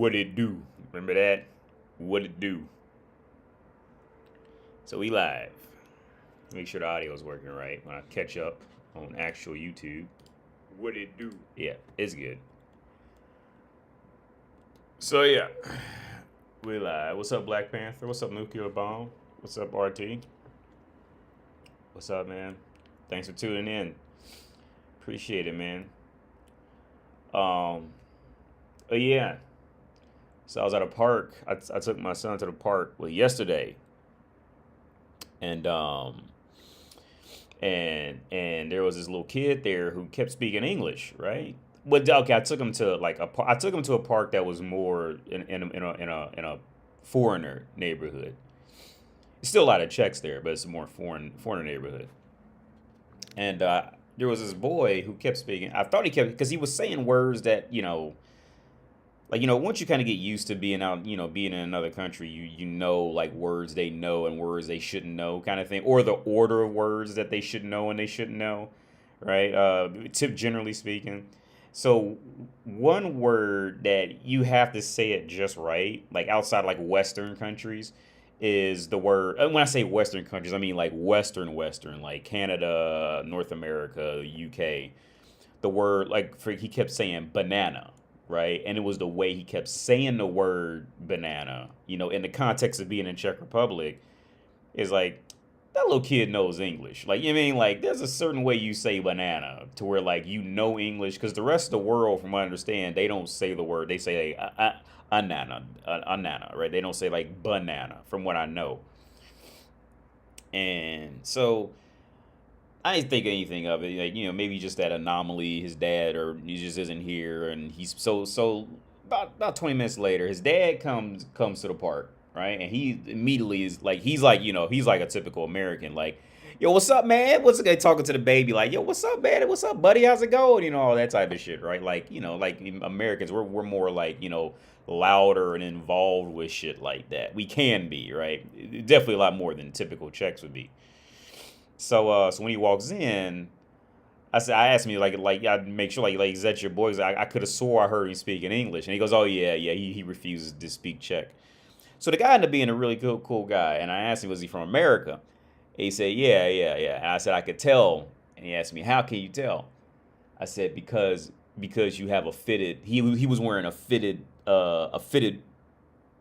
What it do? Remember that? What it do? So we live. Make sure the audio is working right when I catch up on actual YouTube. What it do? Yeah, it's good. So yeah, we live. What's up, Black Panther? What's up, Nuclear Bomb? What's up, RT? What's up, man? Thanks for tuning in. Appreciate it, man. Oh yeah. So I was at a park. I took my son to the park yesterday, and and there was this little kid there who kept speaking English, right? But okay, I took him to I took him to a park that was more in a foreigner neighborhood. Still a lot of Czechs there, but it's a more foreigner neighborhood. And there was this boy who kept speaking. I thought he kept because he was saying words that once you kind of get used to being out, being in another country, you know like words they know and words they shouldn't know, kind of thing, or the order of words that they should know and they shouldn't know, right? Generally speaking. So one word that you have to say it just right, like outside like Western countries, is the word. And when I say Western countries, I mean like Western, like Canada, North America, UK. The word he kept saying banana, right? And it was the way he kept saying the word banana, in the context of being in Czech Republic, is like that little kid knows English. Like, you know what I mean? Like, there's a certain way you say banana to where, like, English. Because the rest of the world, from what I understand, they don't say the word. They say, anana, right? They don't say, like, banana, from what I know. And so I didn't think anything of it. Like, maybe just that anomaly. His dad, or he just isn't here. And he's so about 20 minutes later, his dad comes to the park. Right, and he immediately is like, he's like a typical American, like, yo, what's up, man? What's the guy talking to the baby, like, yo, what's up, man? What's up, buddy? How's it going? All that type of shit, right? Like, like Americans, we're more like, louder and involved with shit like that. We can be, right? Definitely a lot more than typical Czechs would be. So when he walks in, I asked him like I make sure like is that your boy? I could have swore I heard him speak in English, and he goes, oh yeah. He refuses to speak Czech. So the guy ended up being a really cool guy, and I asked him, was he from America? And he said, yeah. And I said, I could tell. And he asked me, how can you tell? I said, because you have a fitted. He was wearing a fitted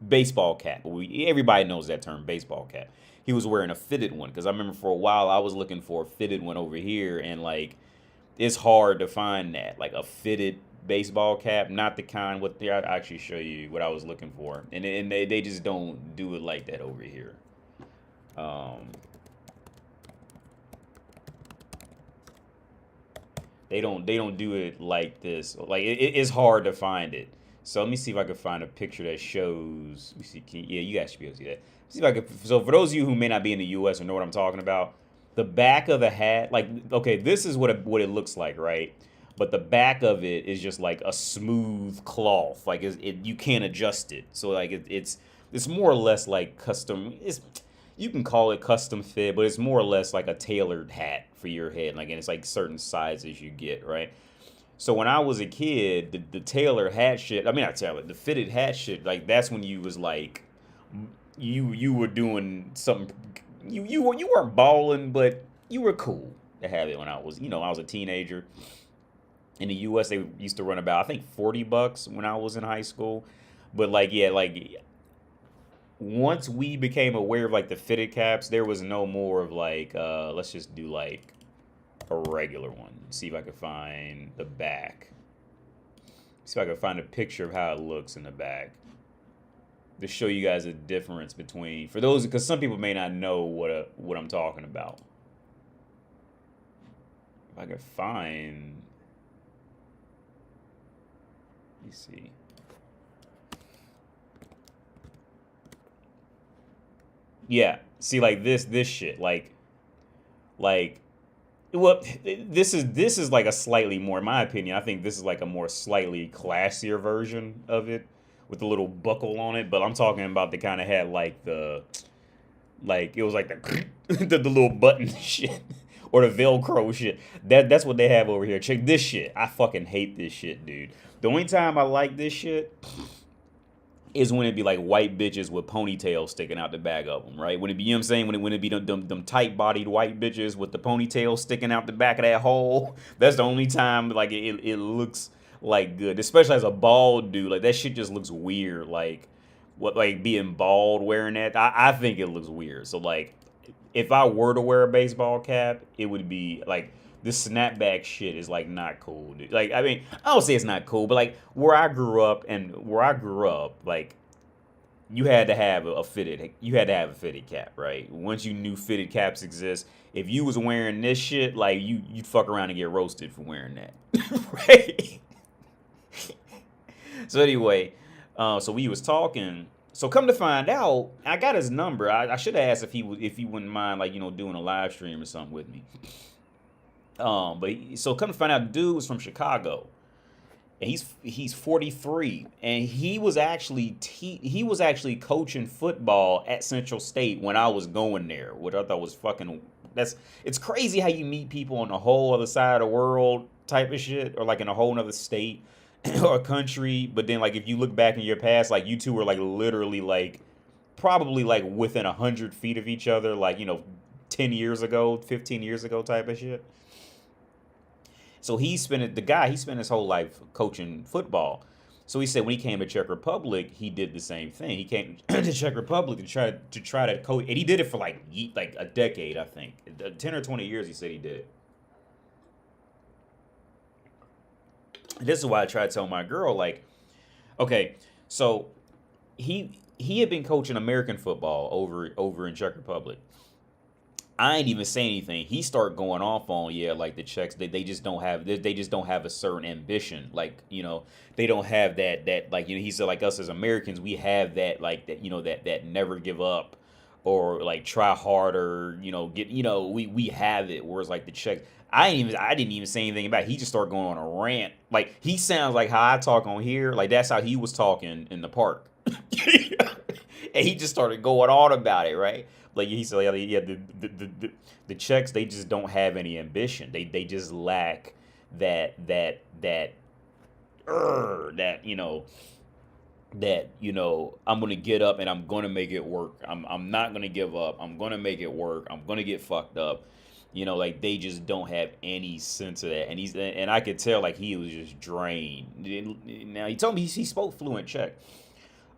baseball cap. Everybody knows that term, baseball cap. He was wearing a fitted one, because I remember for a while I was looking for a fitted one over here, and like it's hard to find that, like a fitted baseball cap, not the kind. I'll actually show you what I was looking for, and they just don't do it like that over here. They don't do it like this. Like it's hard to find it. So let me see if I can find a picture that shows. Let me see. Yeah, you guys should be able to see that. See if I can. So for those of you who may not be in the U.S. or know what I'm talking about, the back of the hat, like, okay, this is what it looks like, right? But the back of it is just like a smooth cloth, like you can't adjust it. So like it's more or less like custom. You can call it custom fit, but it's more or less like a tailored hat for your head. Like, and it's like certain sizes you get, right? So when I was a kid, the tailor hat shit. I mean, not tailor, the fitted hat shit. Like that's when you was like, you were doing something. You weren't balling, but you were cool to have it when I was I was a teenager. In the U.S., they used to run about, I think, $40 when I was in high school. But like, yeah, like once we became aware of like the fitted caps, there was no more of like, let's just do like a regular one. See if I can find the back. See if I can find a picture of how it looks in the back to show you guys the difference between, for those, because some people may not know what I'm talking about. If I could find. Let me see. Yeah, see, like this shit, like, well, this is like a slightly more, in my opinion, I think this is like a more slightly classier version of it with a little buckle on it. But I'm talking about the kind of had like it was like the little button shit or the Velcro shit. That's what they have over here. Check this shit. I fucking hate this shit, dude. The only time I like this shit is when it be like white bitches with ponytails sticking out the back of them, right? When it be, you know what I'm saying? When it be them tight bodied white bitches with the ponytail sticking out the back of that hole. That's the only time like it looks like good, especially as a bald dude. Like that shit just looks weird. Like what, like being bald wearing that. I think it looks weird. So like if I were to wear a baseball cap, it would be like this snapback shit is like not cool, dude. Like I mean, I don't say it's not cool, but like where I grew up, like you had to have a fitted cap, right? Once you knew fitted caps exist, if you was wearing this shit, like you'd fuck around and get roasted for wearing that, right? So anyway, so we was talking. So come to find out, I got his number. I should have asked if he wouldn't mind, like, you know, doing a live stream or something with me. So come to find out, the dude was from Chicago, and he's 43, and he was actually coaching football at Central State when I was going there, which I thought was fucking. It's crazy how you meet people on a whole other side of the world type of shit, or like in a whole other state or a country. But then like if you look back in your past, like you two were like literally like probably like within 100 feet of each other, like, you know, 10 years ago, 15 years ago type of shit. So he spent his whole life coaching football. So he said when he came to Czech Republic, he did the same thing. He came to Czech Republic to try to coach, and he did it for like a decade, I think, 10 or 20 years. He said he did. This is why I try to tell my girl, like, okay, so he had been coaching American football over in Czech Republic. I ain't even say anything. He started going off on, yeah, like the Czechs, they just don't have a certain ambition. Like, you know, they don't have that like, you know, he said like us as Americans, we have that like that, you know, that never give up or like try harder, you know, we have it. Whereas like the Czechs, I didn't even say anything about it. He just started going on a rant. Like he sounds like how I talk on here. Like that's how he was talking in the park. And he just started going on about it, right? Like he said, yeah, the Czechs, they just don't have any ambition. They just lack that you know, I'm gonna get up and I'm gonna make it work. I'm not gonna give up. I'm gonna make it work. I'm gonna get fucked up. You know, like they just don't have any sense of that. And I could tell like he was just drained. Now he told me he spoke fluent Czech.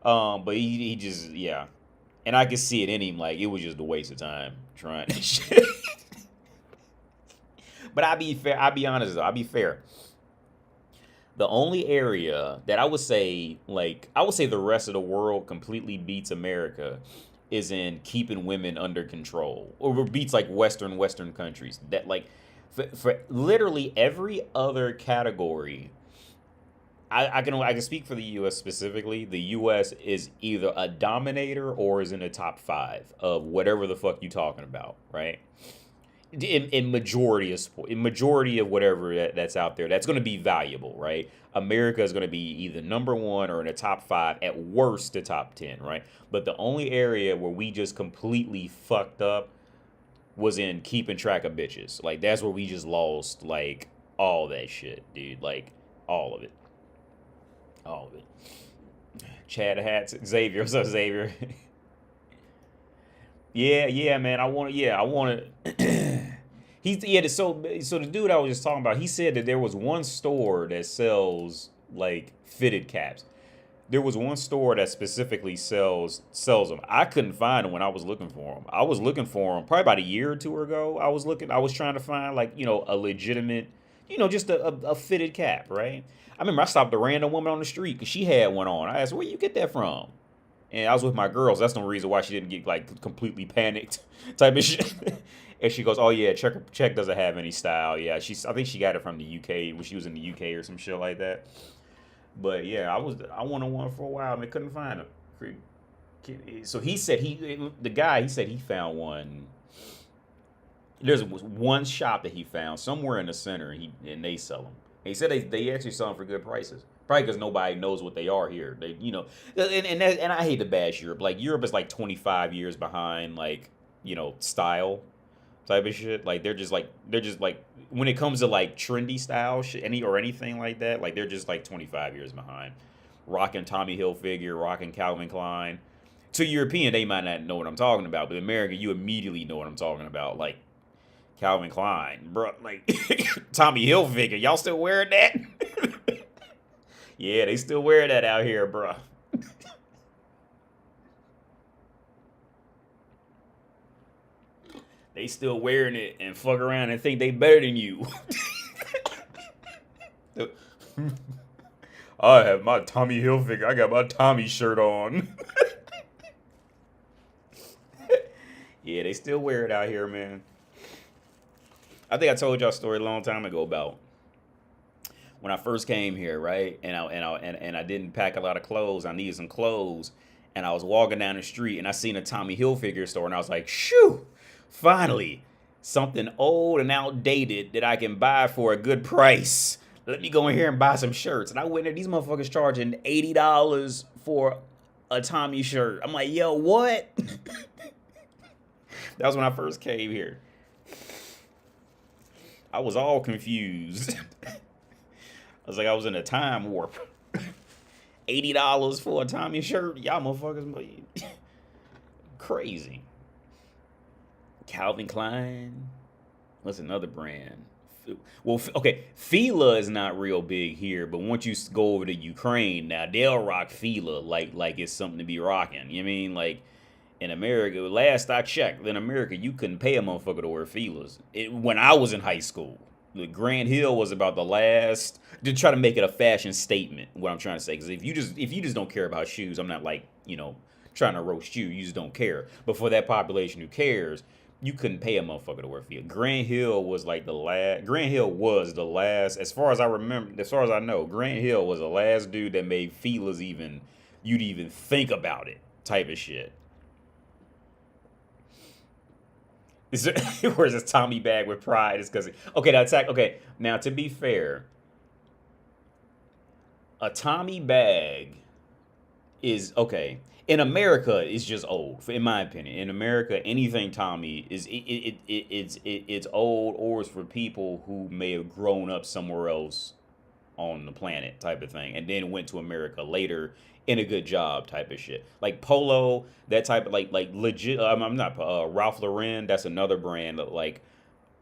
But he just, yeah. And I could see it in him, like, it was just a waste of time trying that shit. But I'll be honest, though. I'll be fair. The only area that I would say the rest of the world completely beats America is in keeping women under control. Or beats, like, Western countries. That, like, for literally every other category, I can speak for the U.S. specifically. The U.S. is either a dominator or is in the top 5 of whatever the fuck you talking about, right? In majority of whatever that's out there, that's going to be valuable, right? America is going to be either number 1 or in the top 5, at worst the top 10, right? But the only area where we just completely fucked up was in keeping track of bitches. Like that's where we just lost like all that shit, dude. Like all of it. All of it. Chad Hats, Xavier. What's up, Xavier? yeah, man. I want to. So the dude I was just talking about, he said that there was one store that sells like fitted caps. There was one store that specifically sells them. I couldn't find them when I was looking for them. I was looking for them probably about a year or two ago. I was trying to find like, you know, a legitimate, you know, just a fitted cap, right? I remember I stopped a random woman on the street because she had one on. I asked, where you get that from? And I was with my girls. That's no reason why she didn't get like completely panicked type of shit. And she goes, oh yeah, Czech doesn't have any style. Yeah, I think she got it from the UK when she was in the UK or some shit like that. But yeah, I wanted one for a while and I couldn't find them. So he said he said he found one. There's one shop that he found somewhere in the center, and they sell them. And he said they actually sell them for good prices. Probably because nobody knows what they are here. They, you know, and I hate to bash Europe. Like Europe is like 25 years behind, like, you know, style type of shit. Like they're just like when it comes to like trendy style shit, or anything like that. Like they're just like 25 years behind. rocking Tommy Hilfiger, rocking Calvin Klein. To European, they might not know what I'm talking about, but America, you immediately know what I'm talking about. Like Calvin Klein, bro. Like Tommy Hilfiger, y'all still wearing that? Yeah, they still wear that out here, bro. They still wearing it and fuck around and think they better than you. I have my Tommy Hilfiger. I got my Tommy shirt on. Yeah, they still wear it out here, man. I think I told y'all a story a long time ago about when I first came here, right? And I didn't pack a lot of clothes. I needed some clothes, and I was walking down the street and I seen a Tommy Hilfiger store, and I was like, "Shoo! Finally, something old and outdated that I can buy for a good price. Let me go in here and buy some shirts." And I went there. These motherfuckers charging $80 for a Tommy shirt. I'm like, yo, what? That was when I first came here. I was all confused. I was like, I was in a time warp. $80 for a Tommy shirt? Y'all motherfuckers crazy. Calvin Klein. What's another brand? Well, okay, Fila is not real big here, but once you go over to Ukraine, now they'll rock Fila like it's something to be rocking. You know what I mean? Like in America, last I checked, in America, you couldn't pay a motherfucker to wear Filas. When I was in high school, the Grand Hill was about the last to try to make it a fashion statement. What I'm trying to say, because if you just don't care about shoes, I'm not like trying to roast you. You just don't care. But for that population who cares, you couldn't pay a motherfucker to wear Fila. Grand Hill was like the last. Grand Hill was the last, as far as I remember, as far as I know. Grand Hill was the last dude that made Filas you'd even think about it type of shit. Where's this Tommy bag with pride? It's because now to be fair, a Tommy bag is okay. In America, it's just old. In my opinion, in America, anything Tommy is it's old, or it's for people who may have grown up somewhere else on the planet, type of thing, and then went to America later in a good job, type of shit. Like Polo, that type of like legit. I'm not Ralph Lauren. That's another brand that like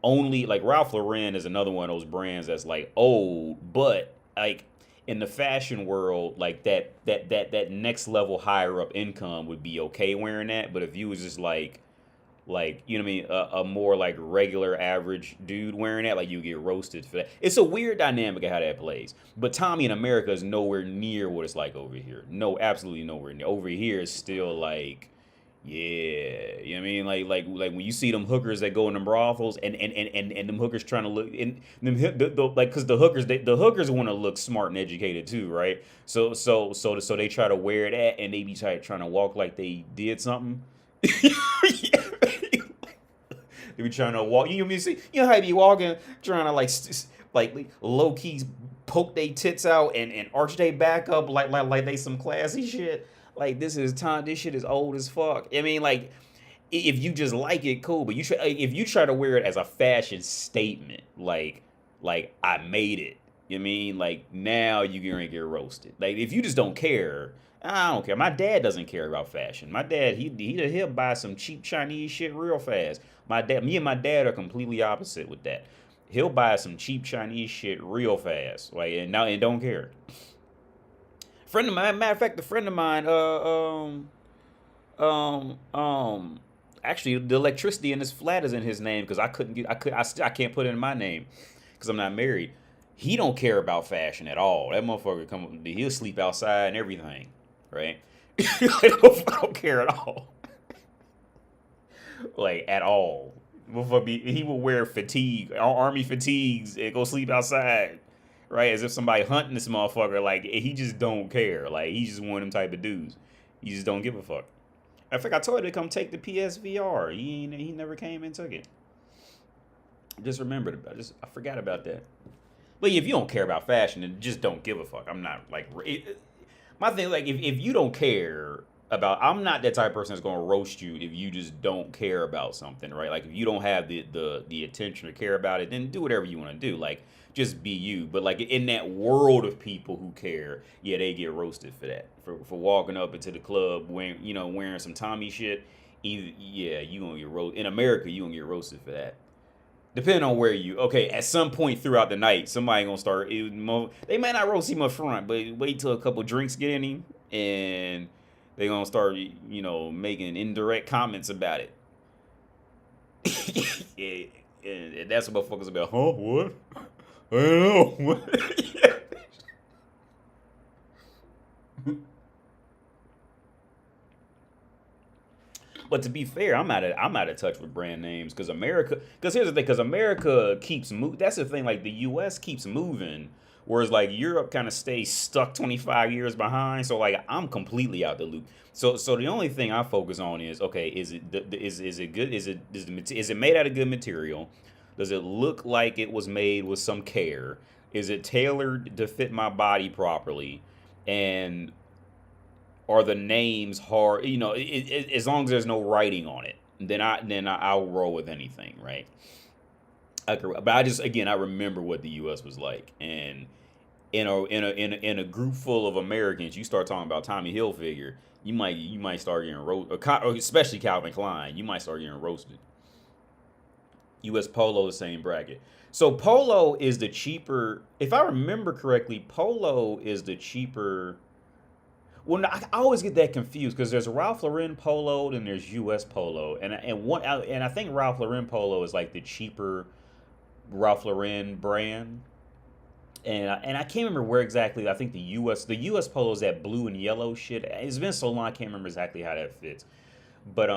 Ralph Lauren is another one of those brands that's like old, but like in the fashion world, like that next level higher up income would be okay wearing that. But if you was just like you know what I mean, a more like regular average dude wearing that, like you get roasted for that. It's a weird dynamic of how that plays. But Tommy in America is nowhere near what it's like over here. No, absolutely nowhere near. Over here is still like, yeah, you know what I mean, like when you see them hookers that go in them brothels and them hookers trying to look and them like, because the hookers want to look smart and educated too, right? So they try to wear that and they be trying to walk like they did something. They be trying to walk. You know how they be walking, trying to like low key poke their tits out and arch their back up like they some classy shit. Like this shit is old as fuck. I mean, like if you just like it, cool. But if you try to wear it as a fashion statement, like I made it. You know what I mean? Like now you're gonna get roasted. Like if you just don't care. I don't care. My dad doesn't care about fashion. My dad, he'll buy some cheap Chinese shit real fast. Me and my dad are completely opposite with that. He'll buy some cheap Chinese shit real fast, like and don't care. Friend of mine, matter of fact, a friend of mine, actually the electricity in this flat is in his name because I can't put it in my name because I'm not married. He don't care about fashion at all. That motherfucker he'll sleep outside and everything. Right? I don't care at all. Like, at all. He will wear army fatigues, and go sleep outside. Right? As if somebody hunting this motherfucker. Like, he just don't care. Like, he's just one of them type of dudes. He just don't give a fuck. I think I told him to come take the PSVR. He never came and took it. Just remembered about it. I forgot about that. But if you don't care about fashion, then just don't give a fuck. I'm not like... my thing, like, if you don't care, I'm not that type of person that's gonna roast you if you just don't care about something, right? Like if you don't have the attention to care about it, then do whatever you want to do. Like just be you. But like in that world of people who care, yeah, they get roasted for that. For walking up into the club wearing some Tommy shit. Either yeah, you gonna get roasted. In America, you gonna get roasted for that. Depending on where you, okay, at some point throughout the night, somebody gonna start. They might not roast him up front, but wait till a couple drinks get in him, and they gonna start, making indirect comments about it. Yeah, and that's what motherfuckers about. Huh? What? I don't know. But to be fair, I'm out of touch with brand names because here's the thing, because America keeps moving. That's the thing, like the U.S. keeps moving, whereas like Europe kind of stays stuck 25 years behind. So like I'm completely out the loop. So the only thing I focus on is, okay, is it good? Is it made out of good material? Does it look like it was made with some care? Is it tailored to fit my body properly? And are the names hard? As long as there's no writing on it, I'll roll with anything, right? But I remember what the U.S. was like, and in a group full of Americans, you start talking about Tommy Hilfiger, you might start getting roasted, especially Calvin Klein. You might start getting roasted. U.S. Polo, the same bracket. So Polo is the cheaper. If I remember correctly, Polo is the cheaper. Well, no, I always get that confused because there's Ralph Lauren Polo and there's U.S. Polo, and I think Ralph Lauren Polo is like the cheaper Ralph Lauren brand, and I can't remember where exactly. I think the U.S. Polo is that blue and yellow shit. It's been so long I can't remember exactly how that fits, but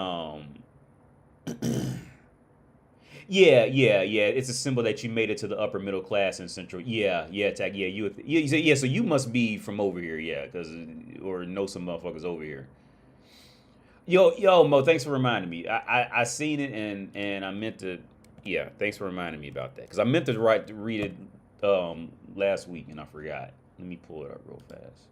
yeah. It's a symbol that you made it to the upper middle class in Central. Yeah, tag. Yeah, yeah. So you must be from over here, yeah, or know some motherfuckers over here. Yo, Mo, thanks for reminding me. I seen it and I meant to. Yeah, thanks for reminding me about that because I meant to read it last week and I forgot. Let me pull it up real fast.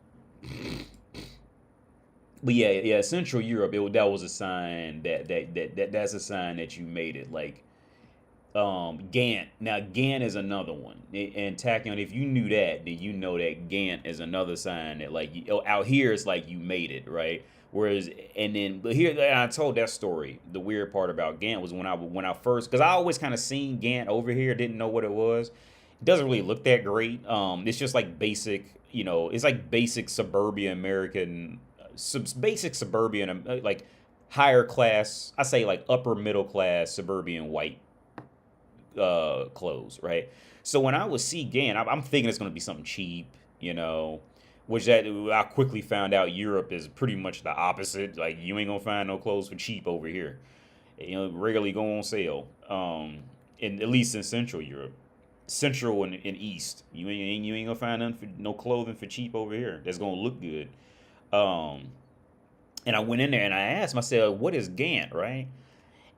But yeah, Central Europe. That was a sign that's a sign that you made it. Like Gant. Now Gant is another one. And Tachyon, if you knew that, then you know that Gant is another sign that like out here it's like you made it, right? Whereas but here and I told that story. The weird part about Gant was when I first, because I always kind of seen Gant over here, didn't know what it was. It doesn't really look that great. It's just like basic, it's like basic suburban American, basic suburban like higher class. I say like upper middle class suburban white clothes, right? So when I would see Gant, I'm thinking it's gonna be something cheap, which that I quickly found out Europe is pretty much the opposite. Like you ain't gonna find no clothes for cheap over here. Rarely go on sale. At least in Central Europe, Central and East, you ain't gonna find no clothing for cheap over here. That's gonna look good. Um, and I went in there and I asked myself, what is Gant, right?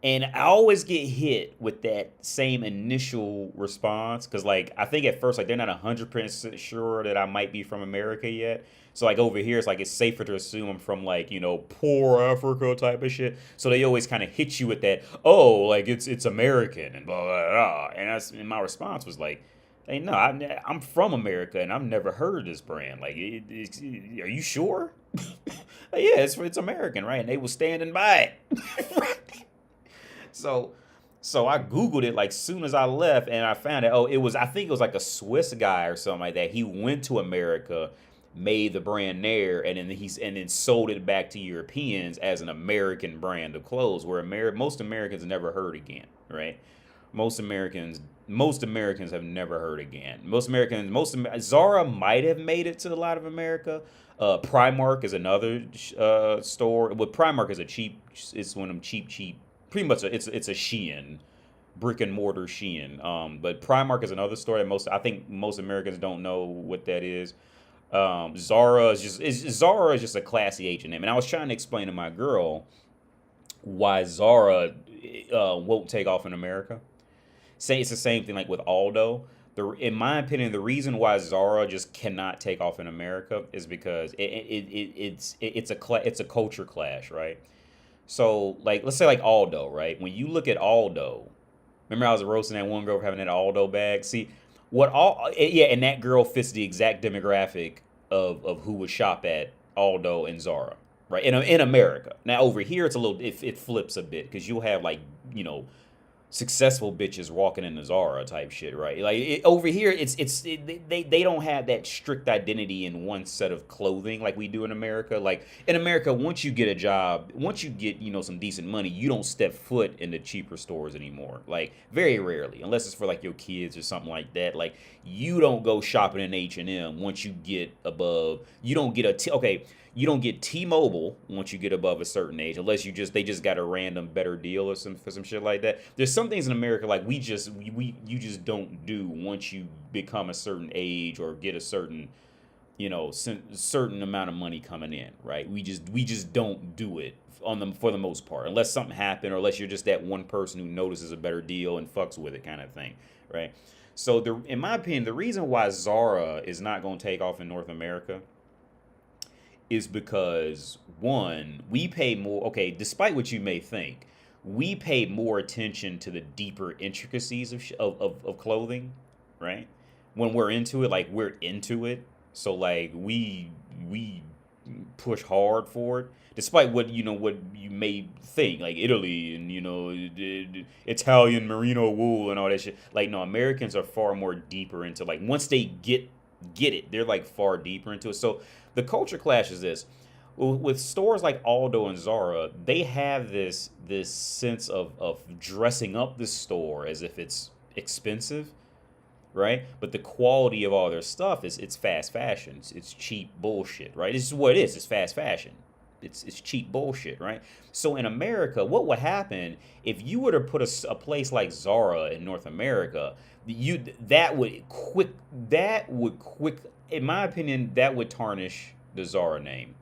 And I always get hit with that same initial response because, like, I think at first, like, they're not 100% sure that I might be from America yet. So, like, over here, it's safer to assume I'm from, like, poor Africa type of shit. So they always kind of hit you with that, oh, like, it's American and blah, blah, blah. And my response was like, hey, no, I'm from America and I've never heard of this brand. Like, are you sure? Like, yeah, it's American, right? And they was standing by it. So, so I Googled it like soon as I left, and I found out. Oh, I think it was like a Swiss guy or something like that. He went to America, made the brand there, and then sold it back to Europeans as an American brand of clothes. Where most Americans never heard again, right? Most Americans have never heard again. Zara might have made it to a lot of America. Primark is another store. Well, Primark is it's one of them cheap. Pretty much, it's a Shein, brick and mortar Shein. But Primark is another store that I think most Americans don't know what that is. Zara is just a classy H&M, and I was trying to explain to my girl why Zara won't take off in America. Say it's the same thing like with Aldo. In my opinion, the reason why Zara just cannot take off in America is because it's a culture clash, right? So like let's say like Aldo, right? When you look at Aldo, remember I was roasting that one girl for having that Aldo bag. See, yeah, and that girl fits the exact demographic of who would shop at Aldo and Zara, right? In America. Now over here, it's a little it flips a bit because you'll have like you know successful bitches walking in the Zara type shit, right? Like over here, they don't have that strict identity in one set of clothing like we do in America. Like in America, once you get a job, once you get some decent money, you don't step foot in the cheaper stores anymore. Like very rarely, unless it's for like your kids or something like that. Like you don't go shopping in H&M once you get above. You don't get okay. You don't get T-Mobile once you get above a certain age, unless they just got a random better deal or for some shit like that. There's some things in America like you just don't do once you become a certain age or get a certain certain amount of money coming in, right? We just don't do it for the most part, unless something happened or unless you're just that one person who notices a better deal and fucks with it kind of thing, right? So in my opinion, the reason why Zara is not going to take off in North America is because one, we pay more. Okay, despite what you may think, we pay more attention to the deeper intricacies of clothing, right? When we're into it, like we're into it. So like we push hard for it, despite what you may think, like Italy and Italian merino wool and all that shit. Like no, Americans are far more deeper into like once they get it, they're like far deeper into it. So the culture clash is this. With stores like Aldo and Zara, they have this sense of dressing up the store as if it's expensive, right? But the quality of all their stuff it's fast fashion. It's cheap bullshit, right? This is what it is. It's fast fashion. It's cheap bullshit, right? So in America, what would happen if you were to put a place like Zara in North America? That would quick, in my opinion, that would tarnish the Zara name.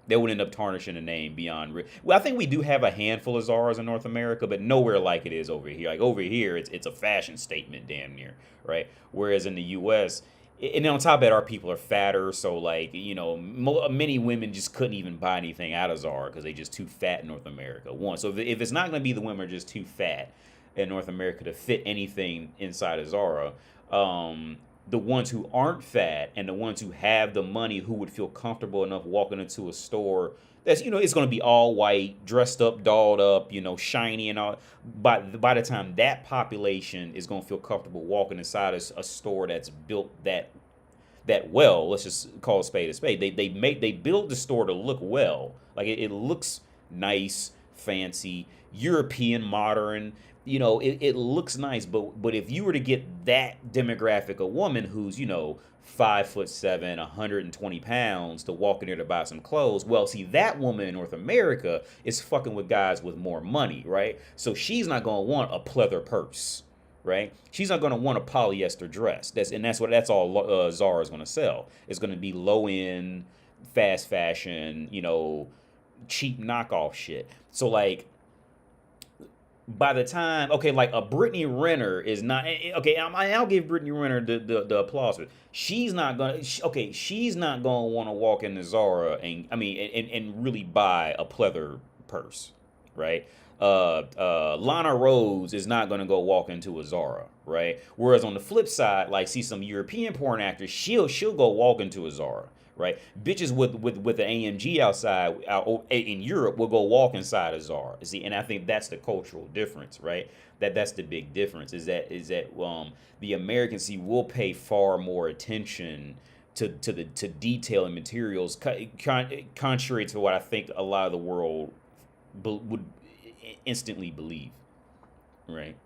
They would end up tarnishing the name beyond. Well, I think we do have a handful of Zaras in North America, but nowhere like it is over here. Like over here, it's a fashion statement, damn near, right? Whereas in the U.S., and on top of that, our people are fatter, so like many women just couldn't even buy anything out of Zara because they just too fat in North America. One, so if it's not going to be the women are just too fat in North America to fit anything inside of Zara, the ones who aren't fat and the ones who have the money who would feel comfortable enough walking into a store that's it's going to be all white, dressed up, dolled up, shiny and all. By the time that population is going to feel comfortable walking inside a store that's built that well, let's just call a spade a spade. They build the store to look well, like it looks nice, fancy, European, modern. It looks nice, but if you were to get that demographic of woman who's 5'7", 120 pounds to walk in there to buy some clothes, well, see, that woman in North America is fucking with guys with more money, right? So she's not gonna want a pleather purse, right? She's not gonna want a polyester dress. That's all Zara is gonna sell. It's gonna be low end, fast fashion, cheap knockoff shit. So like, by the time, okay, like a Brittany Renner is not, okay, I'll give Brittany Renner the applause. She's not gonna, she's not gonna want to walk into Zara and really buy a pleather purse, right? Lana Rhodes is not gonna go walk into a Zara, right? Whereas on the flip side, like see some European porn actors, she'll go walk into a Zara. Right, bitches with an AMG outside in Europe will go walk inside a Zara. See, and I think that's the cultural difference, right? That's the big difference. Is that the Americans will pay far more attention to detail and materials, contrary to what I think a lot of the world would instantly believe, right?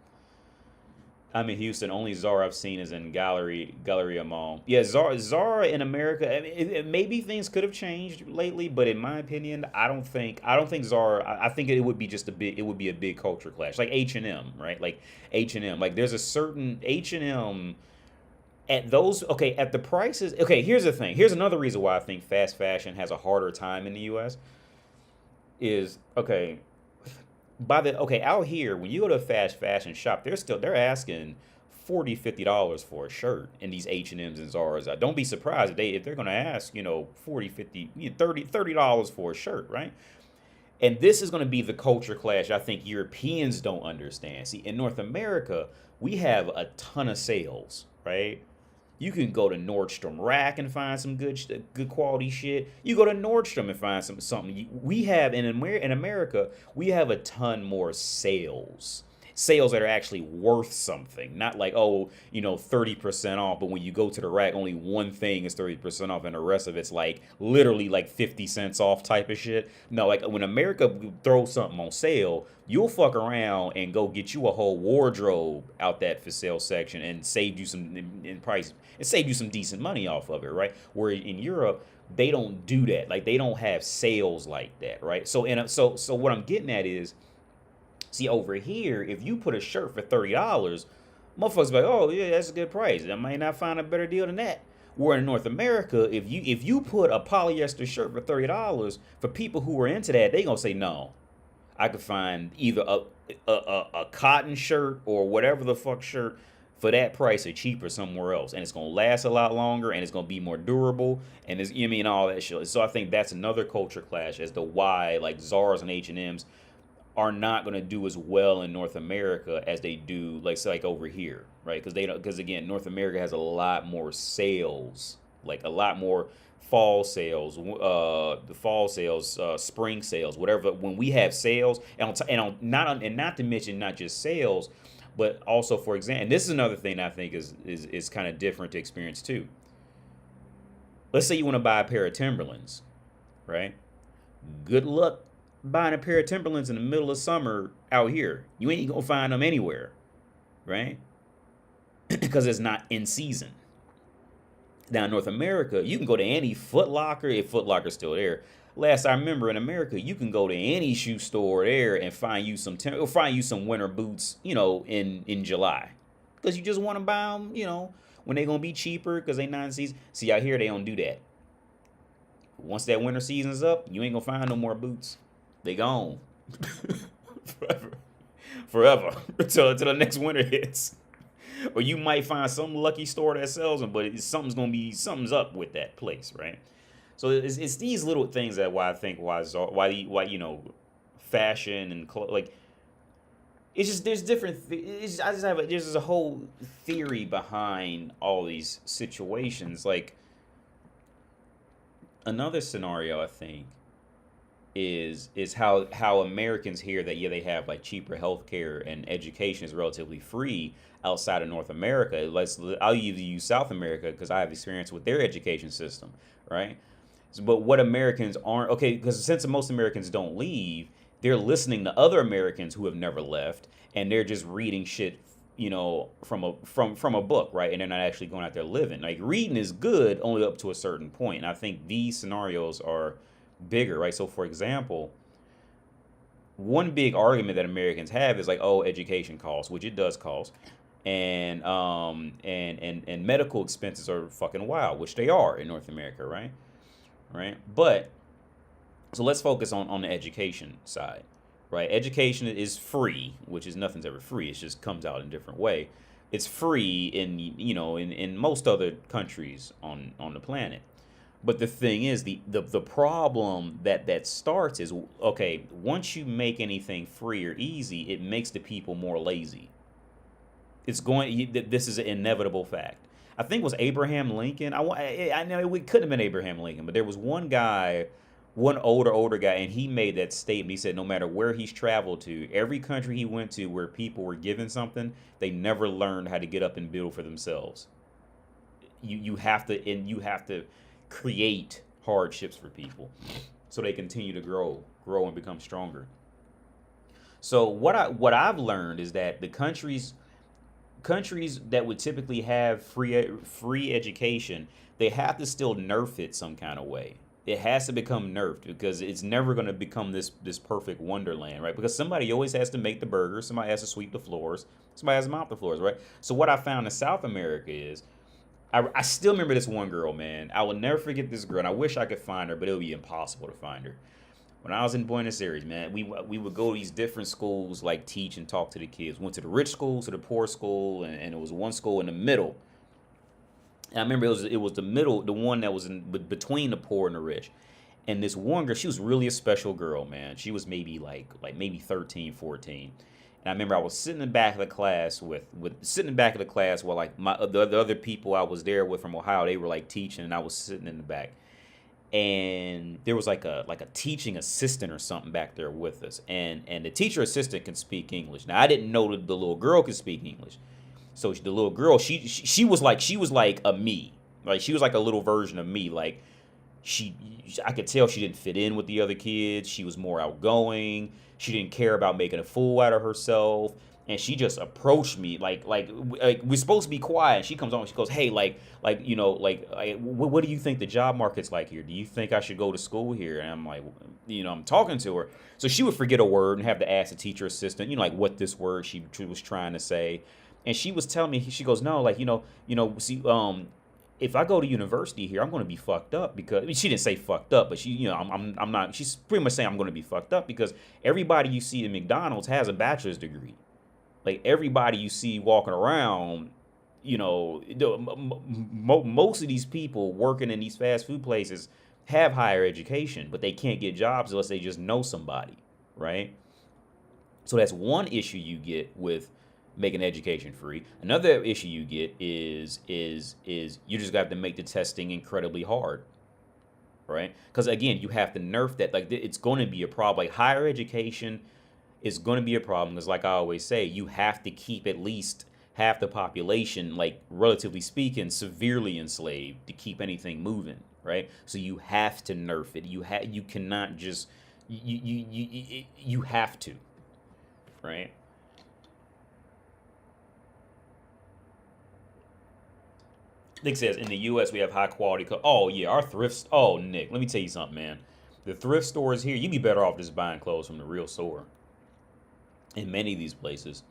I'm in Houston. Only Zara I've seen is in Galleria Mall. Yeah, Zara in America. I mean, maybe things could have changed lately, but in my opinion, I don't think Zara. I think it would be a big culture clash, like H&M, right? Like H&M. Like there's a certain H&M at those. Okay, at the prices. Okay, here's the thing. Here's another reason why I think fast fashion has a harder time in the U.S. Is okay. Out here when you go to a fast fashion shop, they're asking $40, $50 for a shirt in these H&Ms and Zara's. Don't be surprised if they're gonna ask, 40, 50, $30 for a shirt, right? And this is going to be the culture clash I think Europeans don't understand. See, in North America, we have a ton of sales, right? You can go to Nordstrom Rack and find some good quality shit. You go to Nordstrom and find something. We have in America, we have a ton more sales. Sales that are actually worth something, not like 30% off, but when you go to the rack, only one thing is 30% off and the rest of it's like literally like 50 cents off type of shit. No, like when America throws something on sale, you'll fuck around and go get you a whole wardrobe out that for sale section and save you some in price and save you some decent money off of it, right? Where in Europe, they don't do that. Like they don't have sales like that, right? So what I'm getting at is, see, over here, if you put a shirt for $30, motherfuckers be like, oh yeah, that's a good price. I might not find a better deal than that. Where in North America, if you put a polyester shirt for $30, for people who are into that, they gonna say no. I could find either a cotton shirt or whatever the fuck shirt for that price or cheaper somewhere else, and it's gonna last a lot longer and it's gonna be more durable and it's all that shit. So I think that's another culture clash as to why like Zara's and H&M's are not going to do as well in North America as they do like over here, right? Because again, North America has a lot more sales, like a lot more fall sales, the fall sales, spring sales, whatever. When we have sales, not to mention not just sales, but also, for example, and this is another thing I think is kind of different to experience too. Let's say you want to buy a pair of Timberlands, right? Good luck buying a pair of Timberlands in the middle of summer out here. You ain't gonna find them anywhere, right? Because it's not in season. Now in North America, you can go to any Foot Locker, if Foot Locker's still there. Last I remember in America, you can go to any shoe store there and find you some winter boots, in July, because you just want to buy them, when they're gonna be cheaper because they not in season. See, out here they don't do that. Once that winter season's up, you ain't gonna find no more boots. They gone forever until the next winter hits. Or you might find some lucky store that sells them, but something's up with that place, right? So it's these little things that why fashion and like it's just there's different. There's a whole theory behind all these situations. Like another scenario, I think, is how Americans hear that they have like cheaper healthcare and education is relatively free outside of North America. I'll either use South America because I have experience with their education system, right? But what Americans aren't, okay, because since most Americans don't leave, they're listening to other Americans who have never left, and they're just reading shit, from a book, right? And they're not actually going out there living. Like reading is good only up to a certain point, and I think these scenarios are bigger, right? So for example, one big argument that Americans have is like, oh, education costs, which it does cost, and medical expenses are fucking wild, which they are in North America, right? But so let's focus on the education side, right? Education is free, which is nothing's ever free. It just comes out in a different way. It's free in most other countries on the planet. But the thing is, the problem that starts is, okay, once you make anything free or easy, it makes the people more lazy. This is an inevitable fact. I think it was Abraham Lincoln. I know it couldn't have been Abraham Lincoln, but there was one guy, one older guy, and he made that statement. He said no matter where he's traveled to, every country he went to where people were given something, they never learned how to get up and build for themselves. You have to create hardships for people so they continue to grow and become stronger. So what I've learned is that the countries that would typically have free education, they have to still nerf it some kind of way. It has to become nerfed because it's never going to become this perfect wonderland, right? Because somebody always has to make the burgers, somebody has to sweep the floors, somebody has to mop the floors, right? So what I found in South America is, I still remember this one girl, man. I will never forget this girl, and I wish I could find her, but it would be impossible to find her. When I was in Buenos Aires, man, we would go to these different schools, like teach and talk to the kids. Went to the rich school, to the poor school, and it was one school in the middle. And I remember it was the middle, the one that was between the poor and the rich. And this one girl, she was really a special girl, man. She was maybe like maybe 13, 14. And I remember I was sitting in the back of the class with sitting in the back of the class while like the other people I was there with from Ohio, they were like teaching, and I was sitting in the back. And there was like a teaching assistant or something back there with us, and the teacher assistant can speak English. Now I didn't know that the little girl could speak English, so the little girl, she was like a me, like she was like a little version of me. Like she I could tell she didn't fit in with the other kids. She was more outgoing. She didn't care about making a fool out of herself. And she just approached me like we're supposed to be quiet. She comes on, she goes, "Hey, what do you think the job market's like here? Do you think I should go to school here?" And I'm like, I'm talking to her. So she would forget a word and have to ask the teacher assistant, like what this word she was trying to say. And she was telling me, she goes, "No, like, see, if I go to university here, I'm going to be fucked up because," I mean, she didn't say fucked up, but I'm not, she's pretty much saying I'm going to be fucked up because everybody you see at McDonald's has a bachelor's degree. Like everybody you see walking around, most of these people working in these fast food places have higher education, but they can't get jobs unless they just know somebody, right? So that's one issue you get with making education free. Another issue you get is you just got to make the testing incredibly hard, right? Because again, you have to nerf that. Like it's going to be a problem. Like higher education is going to be a problem because, like I always say, you have to keep at least half the population, like relatively speaking, severely enslaved to keep anything moving, right? So you have to nerf it. You cannot just you have to, right? Nick says in the U.S. we have high quality. Oh yeah, our thrifts. Oh Nick, let me tell you something, man. The thrift stores here, you'd be better off just buying clothes from the real store. In many of these places,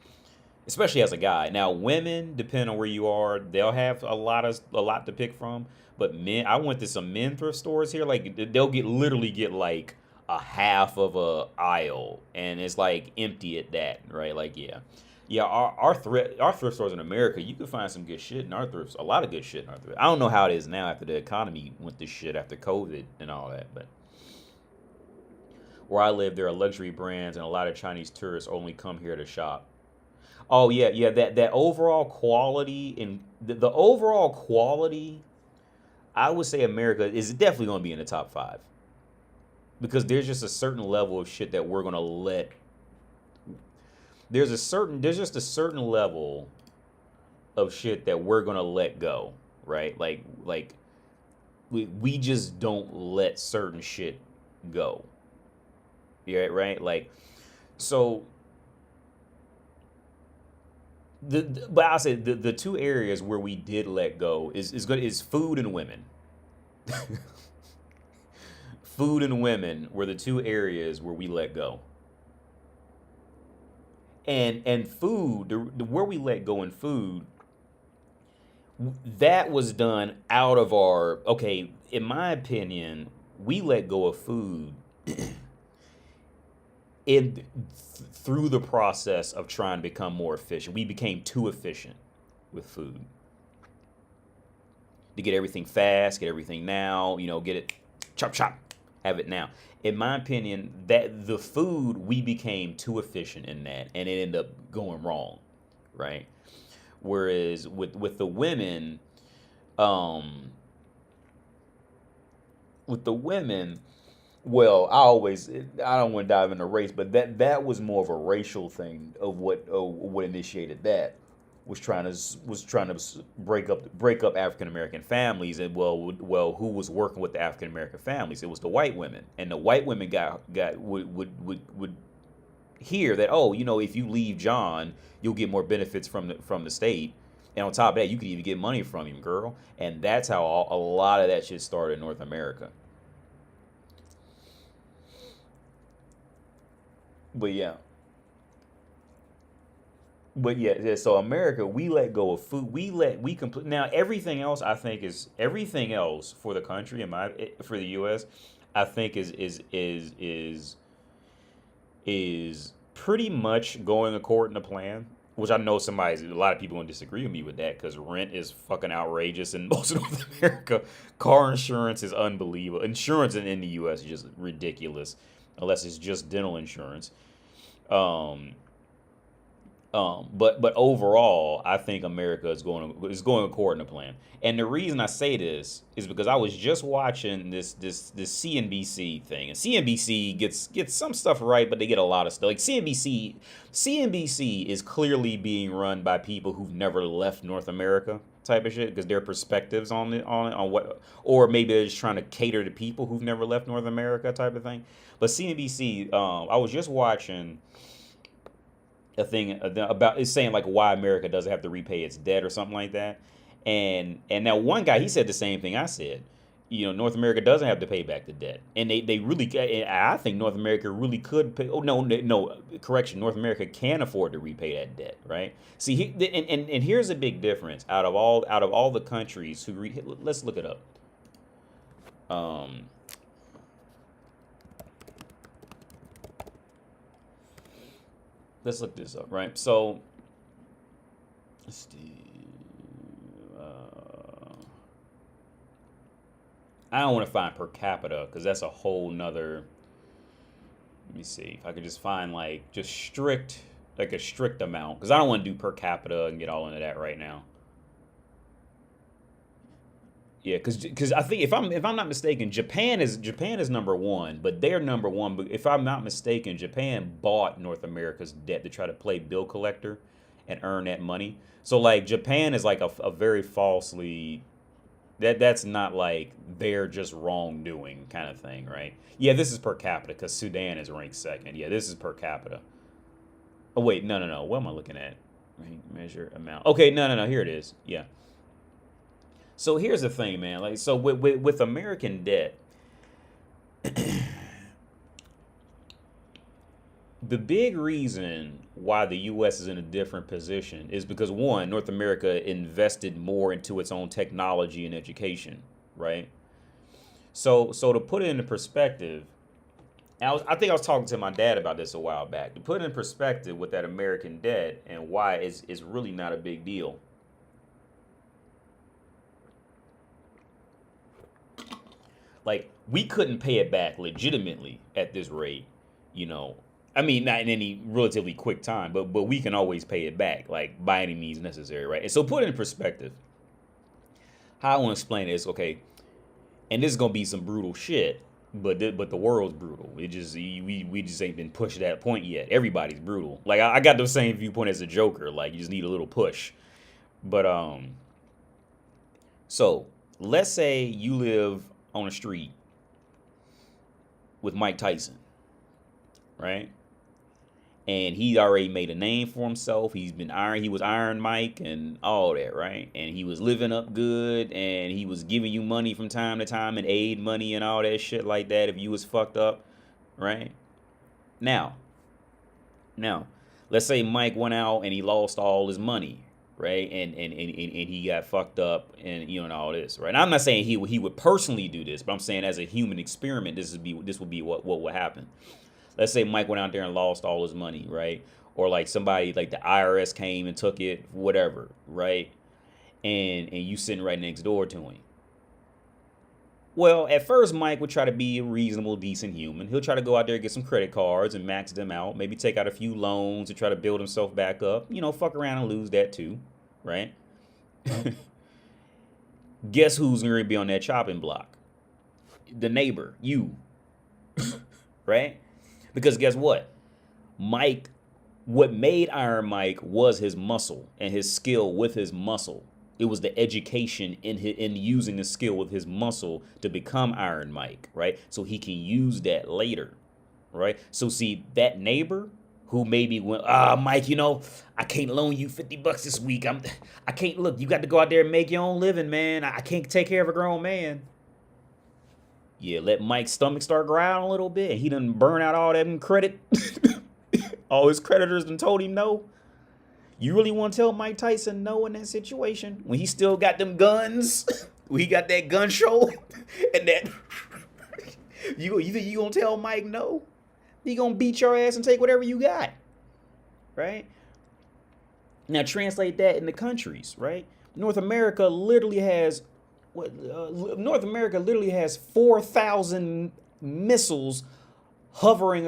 especially as a guy. Now, women, depending on where you are, they'll have a lot to pick from. But men, I went to some men thrift stores here. Like they'll literally get like a half of a aisle, and it's like empty at that, right? Like yeah. Our thrift stores in America, you can find some good shit in our thrifts. A lot of good shit in our thrift. I don't know how it is now after the economy went to shit after COVID and all that, but where I live, there are luxury brands, and a lot of Chinese tourists only come here to shop. Oh yeah. That overall quality and the overall quality, I would say America is definitely going to be in the top 5 because there's just a certain level of shit that we're going to let. There's just a certain level of shit that we're going to let go, right? Like we just don't let certain shit go. Yeah, right. Like, so but I'll say the two areas where we did let go is food and women. Food and women were the two areas where we let go. And food, where we let go in food, that was done out of our, okay, in my opinion, we let go of food in through the process of trying to become more efficient. We became too efficient with food to get everything fast, get everything now, get it chop chop, have it now. In my opinion, that the food, we became too efficient in that, and it ended up going wrong, right? Whereas with the women, um, with the women, well, I don't want to dive into race, but that was more of a racial thing of what initiated that was trying to break up African American families. And who was working with the African American families? It was the white women, and the white women would hear that, oh, if you leave John, you'll get more benefits from the state, and on top of that, you could even get money from him, girl. And that's how a lot of that shit started in North America. But yeah. But yeah, so America, we let go of food. We complete now everything else. I think is everything else for the country for the U.S. I think is pretty much going according to plan. Which I know a lot of people gonna disagree with me with that because rent is fucking outrageous in most of North America. Car insurance is unbelievable. Insurance in the U.S. is just ridiculous, unless it's just dental insurance. Um, but overall, I think America is going according to plan. And the reason I say this is because I was just watching this CNBC thing, and CNBC gets some stuff right, but they get a lot of stuff. Like CNBC is clearly being run by people who've never left North America type of shit because their perspectives on what, or maybe they're just trying to cater to people who've never left North America type of thing. But CNBC, I was just watching a thing about it's saying like why America doesn't have to repay its debt or something like that. And now one guy, he said the same thing I said. North America doesn't have to pay back the debt, and they really. I think North America really could pay. Oh no, correction. North America can afford to repay that debt, right? See, and here's a big difference out of all the countries who let's look it up. Let's look this up, right? So, let's see. I don't want to find per capita because that's a whole nother. Let me see if I could just find like just a strict amount because I don't want to do per capita and get all into that right now. Yeah, because I think if I'm not mistaken, Japan is number one, but they're number one. But if I'm not mistaken, Japan bought North America's debt to try to play bill collector and earn that money. So like Japan is like a very falsely that's not like they're just wrongdoing kind of thing, right? Yeah, this is per capita because Sudan is ranked second. Yeah, this is per capita. Oh wait, no. What am I looking at? Measure amount. Okay, no. Here it is. Yeah. So here's the thing, man. Like, so with American debt, the big reason why the U.S. is in a different position is because one, North America invested more into its own technology and education, right? So to put it into perspective, I think I was talking to my dad about this a while back. To put it in perspective with that American debt and why is really not a big deal. Like, we couldn't pay it back legitimately at this rate, I mean, not in any relatively quick time, but we can always pay it back, like, by any means necessary, right? And so put it in perspective. How I want to explain this, okay, and this is going to be some brutal shit, but the world's brutal. We just ain't been pushed to that point yet. Everybody's brutal. Like, I got the same viewpoint as a Joker. Like, you just need a little push. But, so, let's say you live on a street with Mike Tyson, right? And he already made a name for himself. He was Iron Mike and all that, right? And he was living up good, and he was giving you money from time to time and aid money and all that shit like that if you was fucked up, right? Now, let's say Mike went out and he lost all his money, right? And he got fucked up and and all this, right? And I'm not saying he would personally do this, but I'm saying as a human experiment, this would be what would happen. Let's say Mike went out there and lost all his money, right? Or like somebody like the IRS came and took it, whatever, right? And you sitting right next door to him. Well, at first, Mike would try to be a reasonable, decent human. He'll try to go out there and get some credit cards and max them out. Maybe take out a few loans to try to build himself back up. Fuck around and lose that too, right? Guess who's going to be on that chopping block? The neighbor, you, right? Because guess what? What made Iron Mike was his muscle and his skill with his muscle. It was the education in using the skill with his muscle to become Iron Mike, right? So he can use that later, right? So see, that neighbor who maybe went, Mike, I can't loan you $50 this week. I can't, look, you got to go out there and make your own living, man. I can't take care of a grown man. Yeah, let Mike's stomach start growling a little bit, and he done burn out all that credit. All his creditors done told him no. You really want to tell Mike Tyson no in that situation when he still got them guns? When he got that gun show and that You think you gonna tell Mike no? He gonna beat your ass and take whatever you got, right? Now translate that into countries, right? North America literally has 4,000 missiles hovering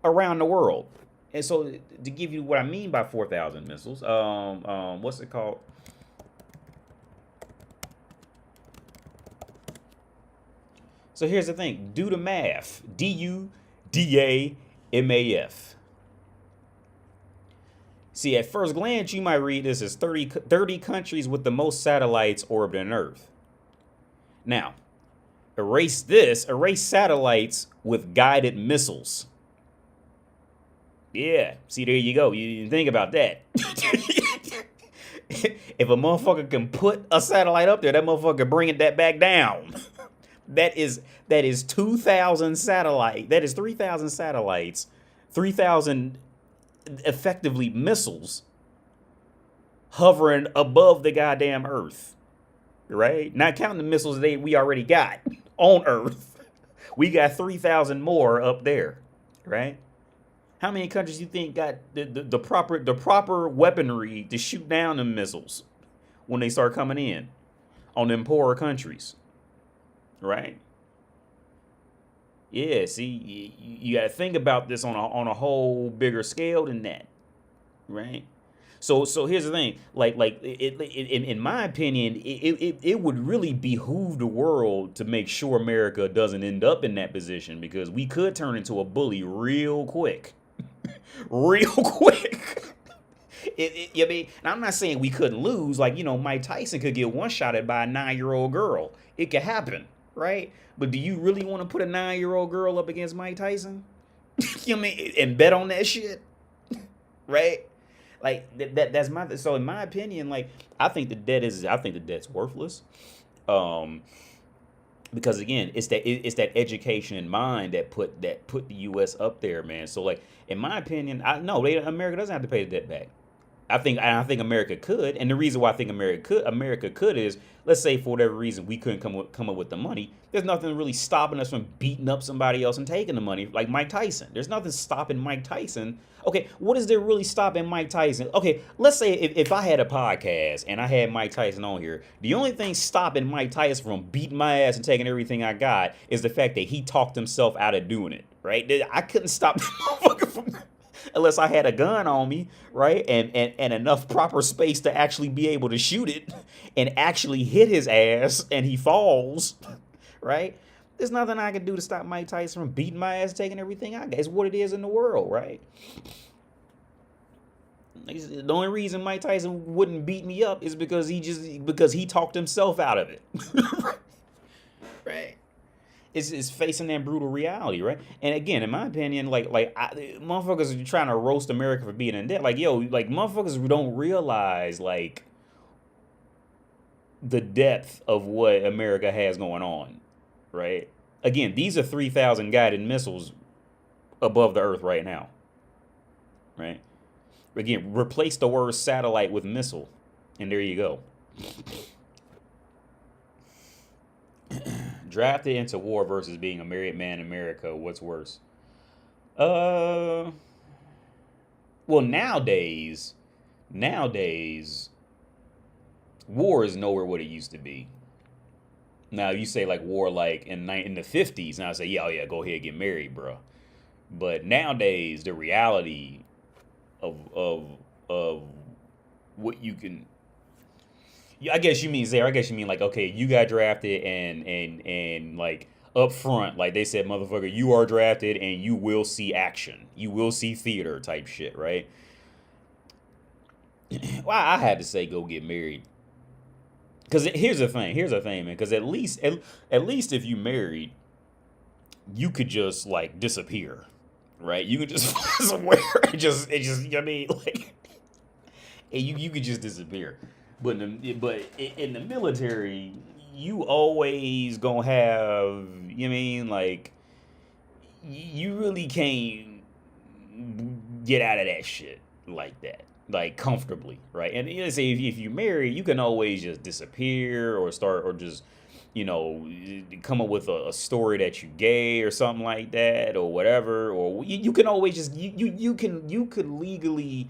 around the world. And so to give you what I mean by 4,000 missiles, what's it called? So here's the thing. Do the math. DUDAMAF. See, at first glance, you might read this as 30 countries with the most satellites orbiting Earth. Now, erase satellites with guided missiles. Yeah, see, there you go. You think about that. If a motherfucker can put a satellite up there, that motherfucker bringing that back down. That is 2,000 satellite. That is 3,000 satellites, 3,000 effectively missiles hovering above the goddamn Earth, right? Not counting the missiles we already got on Earth. We got 3,000 more up there, right? How many countries you think got the proper weaponry to shoot down the missiles when they start coming in on them poorer countries? Right? Yeah, see, you got to think about this on a whole bigger scale than that, right? So here's the thing, in my opinion, it would really behoove the world to make sure America doesn't end up in that position, because we could turn into a bully real quick, real quick. I mean, and I'm not saying we couldn't lose. Like, Mike Tyson could get one-shotted by a 9-year-old girl. It could happen. Right? But do you really want to put a 9-year-old girl up against Mike Tyson? And bet on that shit? Right? Like that's my, so in my opinion, like, I think the debt's worthless. Because again, it's that education in mind that put the US up there, man. So like, in my opinion, America doesn't have to pay the debt back. I think America could, and the reason why I think America could is, let's say for whatever reason we couldn't come up with the money. There's nothing really stopping us from beating up somebody else and taking the money, like Mike Tyson. There's nothing stopping Mike Tyson. Okay, what is there really stopping Mike Tyson? Okay, let's say if I had a podcast and I had Mike Tyson on here, the only thing stopping Mike Tyson from beating my ass and taking everything I got is the fact that he talked himself out of doing it. Right? I couldn't stop the motherfucker from. Unless I had a gun on me, right, and enough proper space to actually be able to shoot it and actually hit his ass and he falls, right? There's nothing I can do to stop Mike Tyson from beating my ass and taking everything I got. It's what it is in the world, right? The only reason Mike Tyson wouldn't beat me up is because he talked himself out of it, right? Is facing that brutal reality, right? And again, in my opinion, motherfuckers are trying to roast America for being in debt. Like, yo, like, motherfuckers don't realize, like, the depth of what America has going on, right? Again, these are 3,000 guided missiles above the Earth right now, right? Again, replace the word satellite with missile, and there you go. Drafted into war versus being a married man in America. What's worse? Well, nowadays, war is nowhere what it used to be. Now, you say like war like in the 50s, and I say, yeah, go ahead, get married, bro. But nowadays, the reality of what you can. I guess you mean, Zare, like, okay, you got drafted and like up front, like they said, motherfucker, you are drafted and you will see action. You will see theater type shit, right? Well, I had to say go get married. Because here's the thing, man. Because at least if you married, you could just like disappear, right? You could just somewhere and just I mean, like, you could just disappear. But in the military, you always gonna have, like, you really can't get out of that shit like that, like, comfortably, right? And let's say if you marry, you can always just disappear or just you know, come up with a story that you gay or something like that or whatever. Or you can always just you could legally,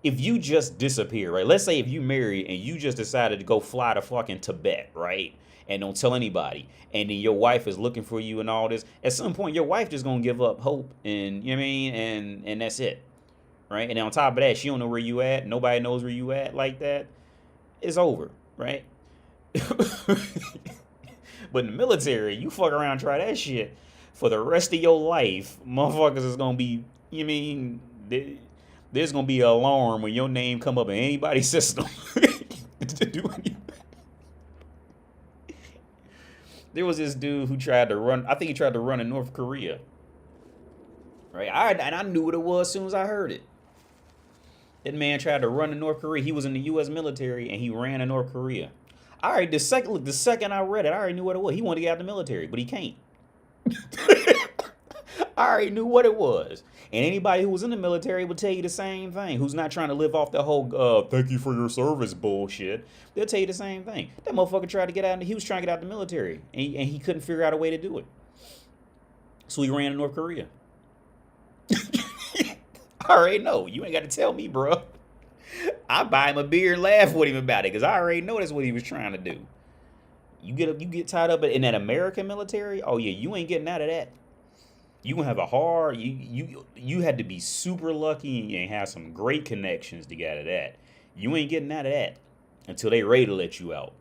if you just disappear, right? Let's say if you married and you just decided to go fly to fucking Tibet, right? And don't tell anybody. And then your wife is looking for you and all this. At some point, your wife just gonna give up hope, and you know what I mean, and that's it, right? And on top of that, she don't know where you at. Nobody knows where you at like that. It's over, right? But in the military, you fuck around and try that shit for the rest of your life. Motherfuckers is gonna be, you mean, there's gonna be an alarm when your name come up in anybody's system to do anything. There was this dude who tried to run. I think he tried to run in North Korea. Right, and I knew what it was as soon as I heard it. That man tried to run in North Korea. He was in the U.S. military and he ran in North Korea. The second I read it, I already knew what it was. He wanted to get out of the military, but he can't. I already knew what it was. And anybody who was in the military would tell you the same thing. Who's not trying to live off the whole thank you for your service bullshit. They'll tell you the same thing. That motherfucker tried to get out. He was trying to get out of the military. And he couldn't figure out a way to do it. So he ran to North Korea. I already know. You ain't got to tell me, bro. I buy him a beer and laugh with him about it because I already know that's what he was trying to do. You get tied up in that American military. Oh yeah, you ain't getting out of that. You gonna have a hard. You had to be super lucky and have some great connections to get out of that. You ain't getting out of that until they ready to let you out.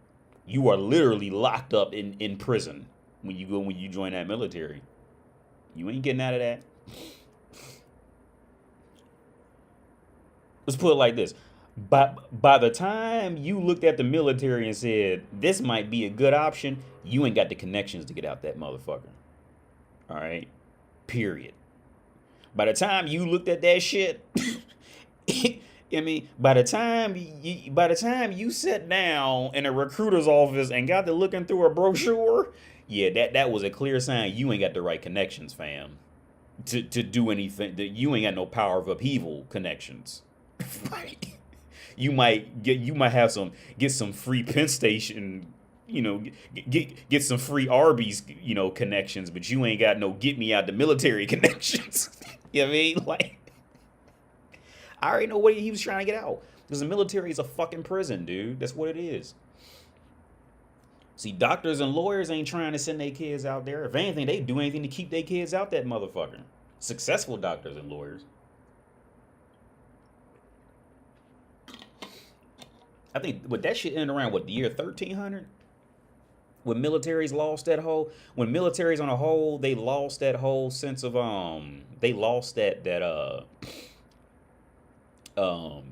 You are literally locked up in prison when you join that military. You ain't getting out of that. Let's put it like this. By the time you looked at the military and said, this might be a good option, you ain't got the connections to get out that motherfucker. All right? Period. By the time you looked at that shit, I mean, by the time you sat down in a recruiter's office and got to looking through a brochure, yeah, that was a clear sign you ain't got the right connections, fam. To do anything. That you ain't got no power of upheaval connections. Right. You might get some free Penn Station, you know, get some free Arby's, you know, connections, but you ain't got no get me out the military connections. You know what I mean? Like, I already know what he was trying to get out. Because the military is a fucking prison, dude. That's what it is. See, doctors and lawyers ain't trying to send their kids out there. If anything, they do anything to keep their kids out that motherfucker. Successful doctors and lawyers. I think that shit ended around the year 1300? When militaries lost that whole, when militaries on a whole, they lost that whole sense of they lost that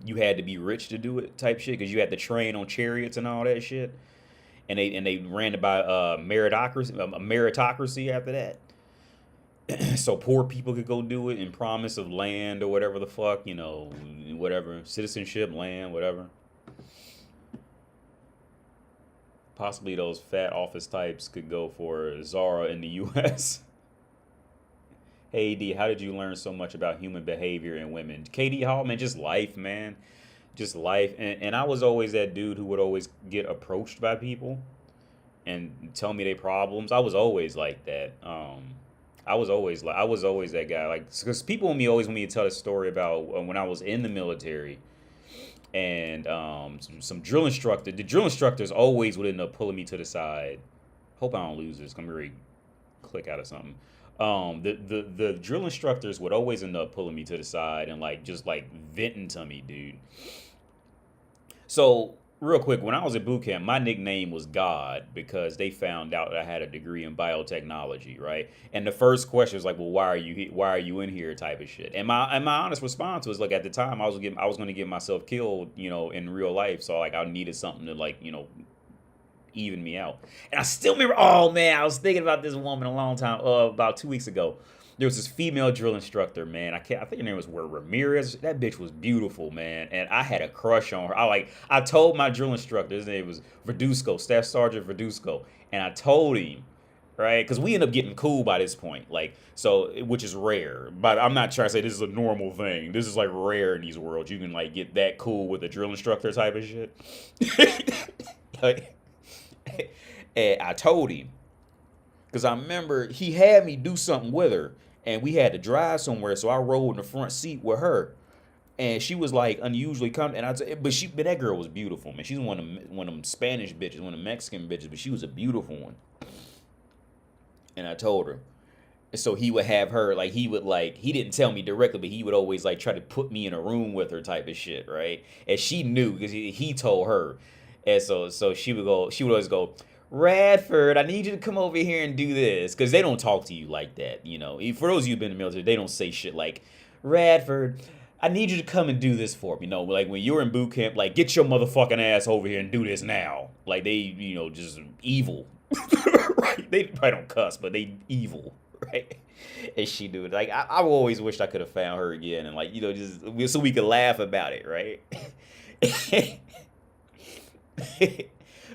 you had to be rich to do it type shit because you had to train on chariots and all that shit, and they ran it by meritocracy after that. So poor people could go do it in promise of land or whatever the fuck, you know, whatever, citizenship, land, whatever. Possibly those fat office types could go for Zara in the U.S. Hey, D, how did you learn so much about human behavior in women? KD Hall, man, just life, man. Just life. And I was always that dude who would always get approached by people and tell me their problems. I was always like that. I was always that guy. Like, because people always want me to tell a story about when I was in the military. And some drill instructor. The drill instructors always would end up pulling me to the side. Hope I don't lose this. I'm ready to click out of something. The drill instructors would always end up pulling me to the side and just venting to me, dude. So real quick, when I was at boot camp, my nickname was God because they found out that I had a degree in biotechnology, right? And the first question was like, well, why are you in here type of shit? And my honest response was, like, at the time I was going to get myself killed, you know, in real life. So I needed something to, you know, even me out. And I still remember, oh man, I was thinking about this woman a long time, about 2 weeks ago. There was this female drill instructor, man. I think her name was Ramirez. That bitch was beautiful, man. And I had a crush on her. I told my drill instructor, his name was Verduzco, Staff Sergeant Verduzco. And I told him, right? Because we ended up getting cool by this point. Which is rare. But I'm not trying to say this is a normal thing. This is rare in these worlds. You can get that cool with a drill instructor type of shit. And I told him, because I remember he had me do something with her, and we had to drive somewhere, so I rode in the front seat with her. And she was like unusually comfortable, and but that girl was beautiful, man. She's one of them Spanish bitches, one of them Mexican bitches, but she was a beautiful one. And I told her, so he would have her he didn't tell me directly, but he would always like try to put me in a room with her type of shit, right? And she knew because he told her, and so she would always go, Radford, I need you to come over here and do this, because they don't talk to you like that, you know. For those of you who've been in the military, they don't say shit like, Radford, I need you to come and do this for me. No, like when you're in boot camp, like get your motherfucking ass over here and do this now. Like they, just evil, right? They probably don't cuss, but they evil, right? And she do it. Like I always wished I could have found her again, and just so we could laugh about it, right?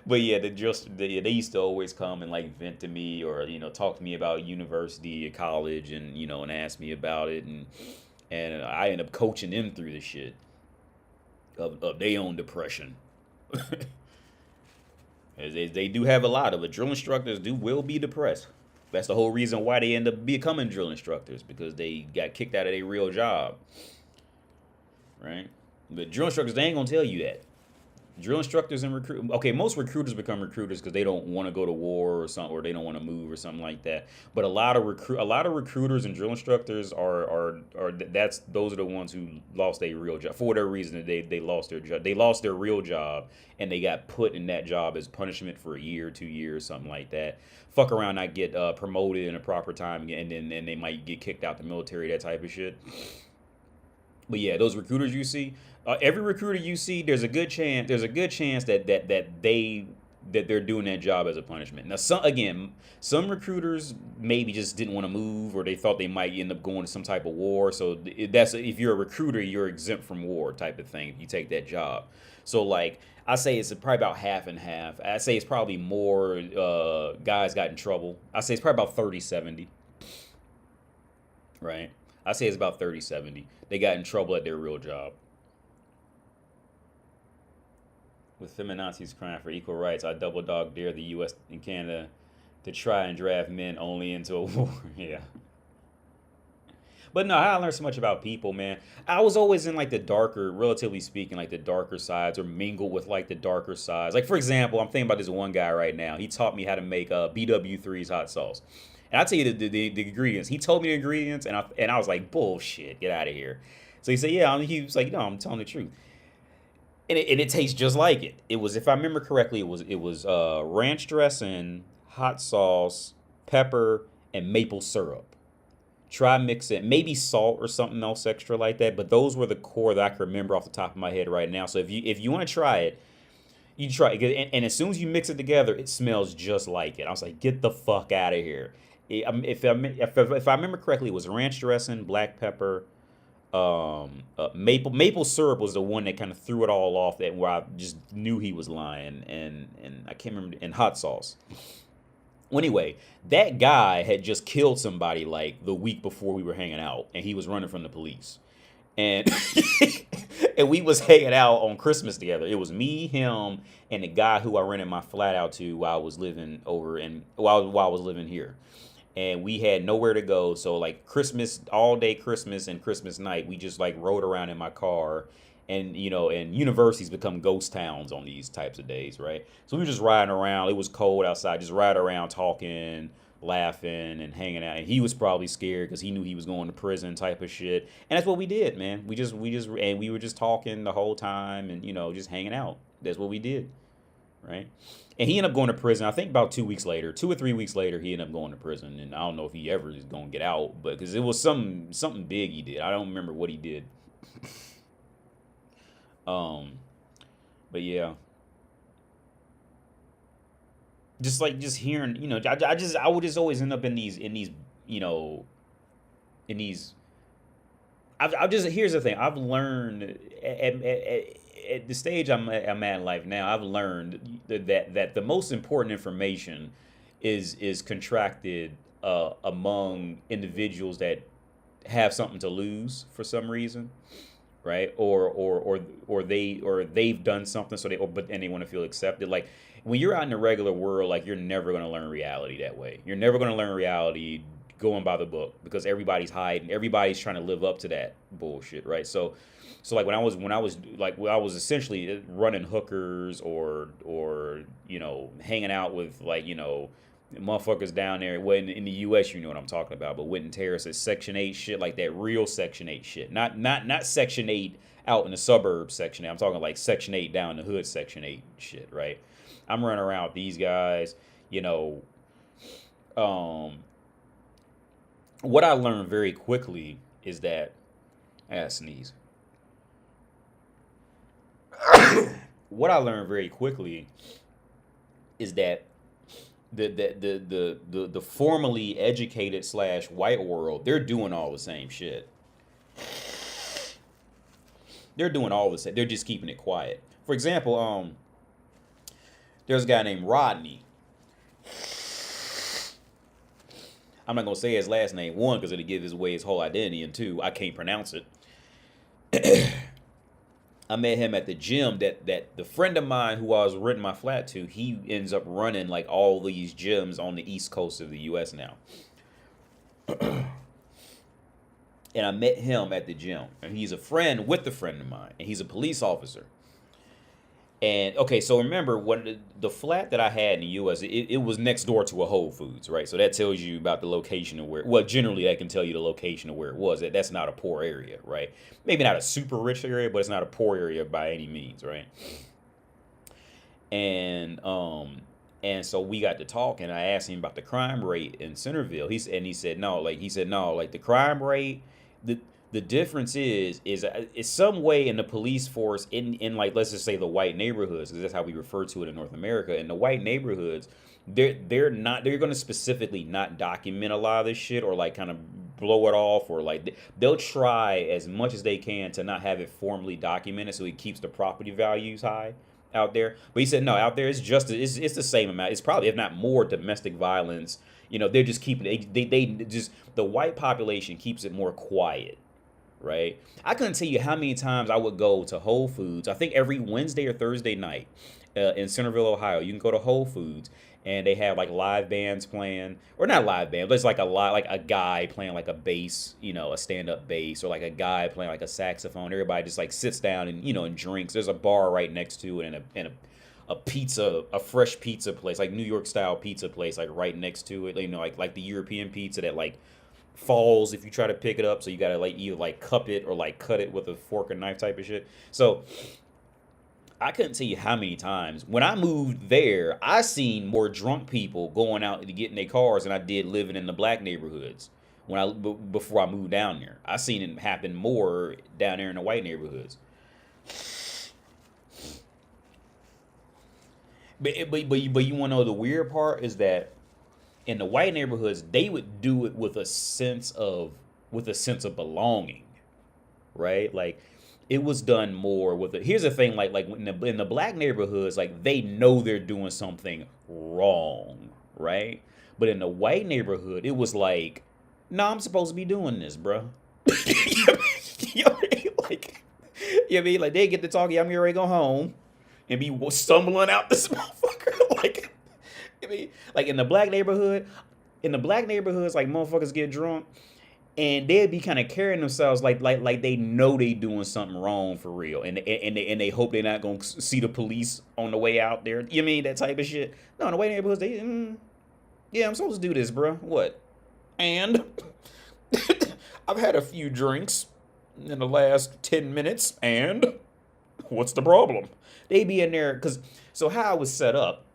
But yeah, they used to always come and like vent to me, or talk to me about university or college, and and ask me about it, and I end up coaching them through the shit of their own depression. As they do have a lot of it. Drill instructors will be depressed. That's the whole reason why they end up becoming drill instructors, because they got kicked out of their real job, right? But drill instructors, they ain't gonna tell you that. Drill instructors and most recruiters become recruiters because they don't want to go to war or something, or they don't want to move or something like that. But a lot of recruiters and drill instructors those are the ones who lost their real job for whatever reason. They lost their job. They lost their real job, and they got put in that job as punishment for a year, 2 years, something like that. Fuck around, not get promoted in a proper time, and then they might get kicked out the military, that type of shit. But yeah, those recruiters you see, every recruiter you see, there's a good chance that they're doing that job as a punishment. Now, some recruiters maybe just didn't want to move, or they thought they might end up going to some type of war. So if you're a recruiter, you're exempt from war type of thing if you take that job. So like I say, it's probably about half and half. I say it's probably more guys got in trouble. I say it's probably about 30-70. Right. I say it's about 30-70. They got in trouble at their real job. With feminazis crying for equal rights, I double dog dare the U.S. and Canada to try and draft men only into a war. Yeah. But no, I learned so much about people, man. I was always in like the darker, relatively speaking, like the darker sides, or mingle with like the darker sides. Like for example, I'm thinking about this one guy right now. He taught me how to make BW3's hot sauce. And I'll tell you the ingredients. He told me the ingredients, and I was like, bullshit, get out of here. So he said, yeah. He was like, no, I'm telling the truth. And it tastes just like it. It was, if I remember correctly, it was ranch dressing, hot sauce, pepper, and maple syrup. Try mix it, maybe salt or something else extra like that. But those were the core that I can remember off the top of my head right now. So if you want to try it, you try it. And as soon as you mix it together, it smells just like it. I was like, get the fuck out of here. If I remember correctly, it was ranch dressing, black pepper, maple syrup was the one that kind of threw it all off, that where I just knew he was lying, and I can't remember, and hot sauce. Well, anyway, that guy had just killed somebody like the week before we were hanging out, and he was running from the police. And and we was hanging out on Christmas together. It was me, him, and the guy who I rented my flat out to while I was living while I was living here. And we had nowhere to go, so like Christmas, all day Christmas and Christmas night, we just like rode around in my car. And and universities become ghost towns on these types of days, right? So we were just riding around. It was cold outside, just riding around, talking, laughing, and hanging out. And he was probably scared because he knew he was going to prison, type of shit. And that's what we did, man. We were just talking the whole time, and just hanging out. That's what we did, right? And he ended up going to prison. I think about 2 weeks later, 2 or 3 weeks later, he ended up going to prison. And I don't know if he ever is going to get out, but because it was something big he did. I don't remember what he did. But yeah, just hearing, I would just always end up in these, here's the thing. I've learned at the stage I'm at in life now, I've learned that the most important information is contracted among individuals that have something to lose for some reason, right? Or they've done something, so and they want to feel accepted. Like when you're out in the regular world, like you're never gonna learn reality that way. You're never gonna learn reality going by the book because everybody's hiding, everybody's trying to live up to that bullshit, right? So like when I was essentially running hookers or hanging out with like motherfuckers down there. Well, in the U.S., you know what I'm talking about. But went and terrorists Section 8 shit, like that real Section 8 shit. Not Section 8 out in the suburbs Section 8. I'm talking like Section 8 down in the hood Section 8 shit, right? I'm running around with these guys, you know. What I learned very quickly is that I gotta sneeze. What I learned very quickly is that the formally educated slash white world, they're doing all the same shit. They're doing all the same. They're just keeping it quiet. For example, there's a guy named Rodney. I'm not gonna say his last name, one, because it'll give his away his whole identity, and two, I can't pronounce it. I met him at the gym that the friend of mine who I was renting my flat to, he ends up running like all these gyms on the East Coast of the US now. And I met him at the gym. And he's a friend with a friend of mine. And he's a police officer. And okay, so remember when the flat that I had in the U.S., it was next door to a Whole Foods, right? So that tells you about the location of where. Well, generally, that can tell you the location of where it was. That's not a poor area, right? Maybe not a super rich area, but it's not a poor area by any means, right? And so we got to talk, and I asked him about the crime rate in Centerville. He said no, like the crime rate, the difference is some way in the police force in like, let's just say the white neighborhoods, because that's how we refer to it in North America. In the white neighborhoods, they're going to specifically not document a lot of this shit, or like kind of blow it off, or like they'll try as much as they can to not have it formally documented so it keeps the property values high out there. But he said no, out there it's the same amount. It's probably, if not more, domestic violence. They're just keeping it, they just, the white population keeps it more quiet. Right? I couldn't tell you how many times I would go to Whole Foods. I think every Wednesday or Thursday night in Centerville, Ohio, you can go to Whole Foods and they have like live bands playing, or not live band, but it's like a guy playing like a bass, a stand-up bass, or like a guy playing like a saxophone. Everybody just like sits down and and drinks. There's a bar right next to it, and a fresh pizza place, like New York style pizza place, like right next to it. Like the European pizza that like falls if you try to pick it up, so you gotta like either like cup it or like cut it with a fork or knife type of shit. So I couldn't tell you how many times when I moved there, I seen more drunk people going out to get in their cars than I did living in the black neighborhoods. Before I moved down there, I seen it happen more down there in the white neighborhoods. But you want to know the weird part is that in the white neighborhoods, they would do it with a sense of belonging, right? Like it was done more with it. Here's the thing, like in the black neighborhoods, like they know they're doing something wrong, right? But in the white neighborhood, it was like, no, I'm supposed to be doing this, bro. Like they get to talk, yeah, I'm ready to go home, and be stumbling out this motherfucker, like. Like in the black neighborhoods, like motherfuckers get drunk, and they'd be kind of carrying themselves like they know they doing something wrong for real, and they hope they're not gonna see the police on the way out there. That type of shit? No, in the white neighborhoods, yeah, I'm supposed to do this, bro. What? And I've had a few drinks in the last 10 minutes, and what's the problem? They be in there so how it was set up.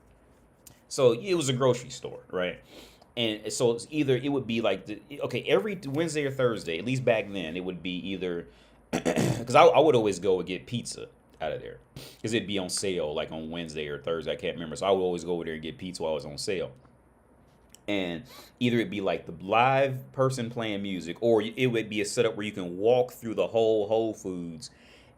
So it was a grocery store, right? And so it would be like, every Wednesday or Thursday, at least back then, it would be either, because I would always go and get pizza out of there, because it'd be on sale like on Wednesday or Thursday, I can't remember. So I would always go over there and get pizza while it was on sale. And either it'd be like the live person playing music, or it would be a setup where you can walk through the whole Whole Foods,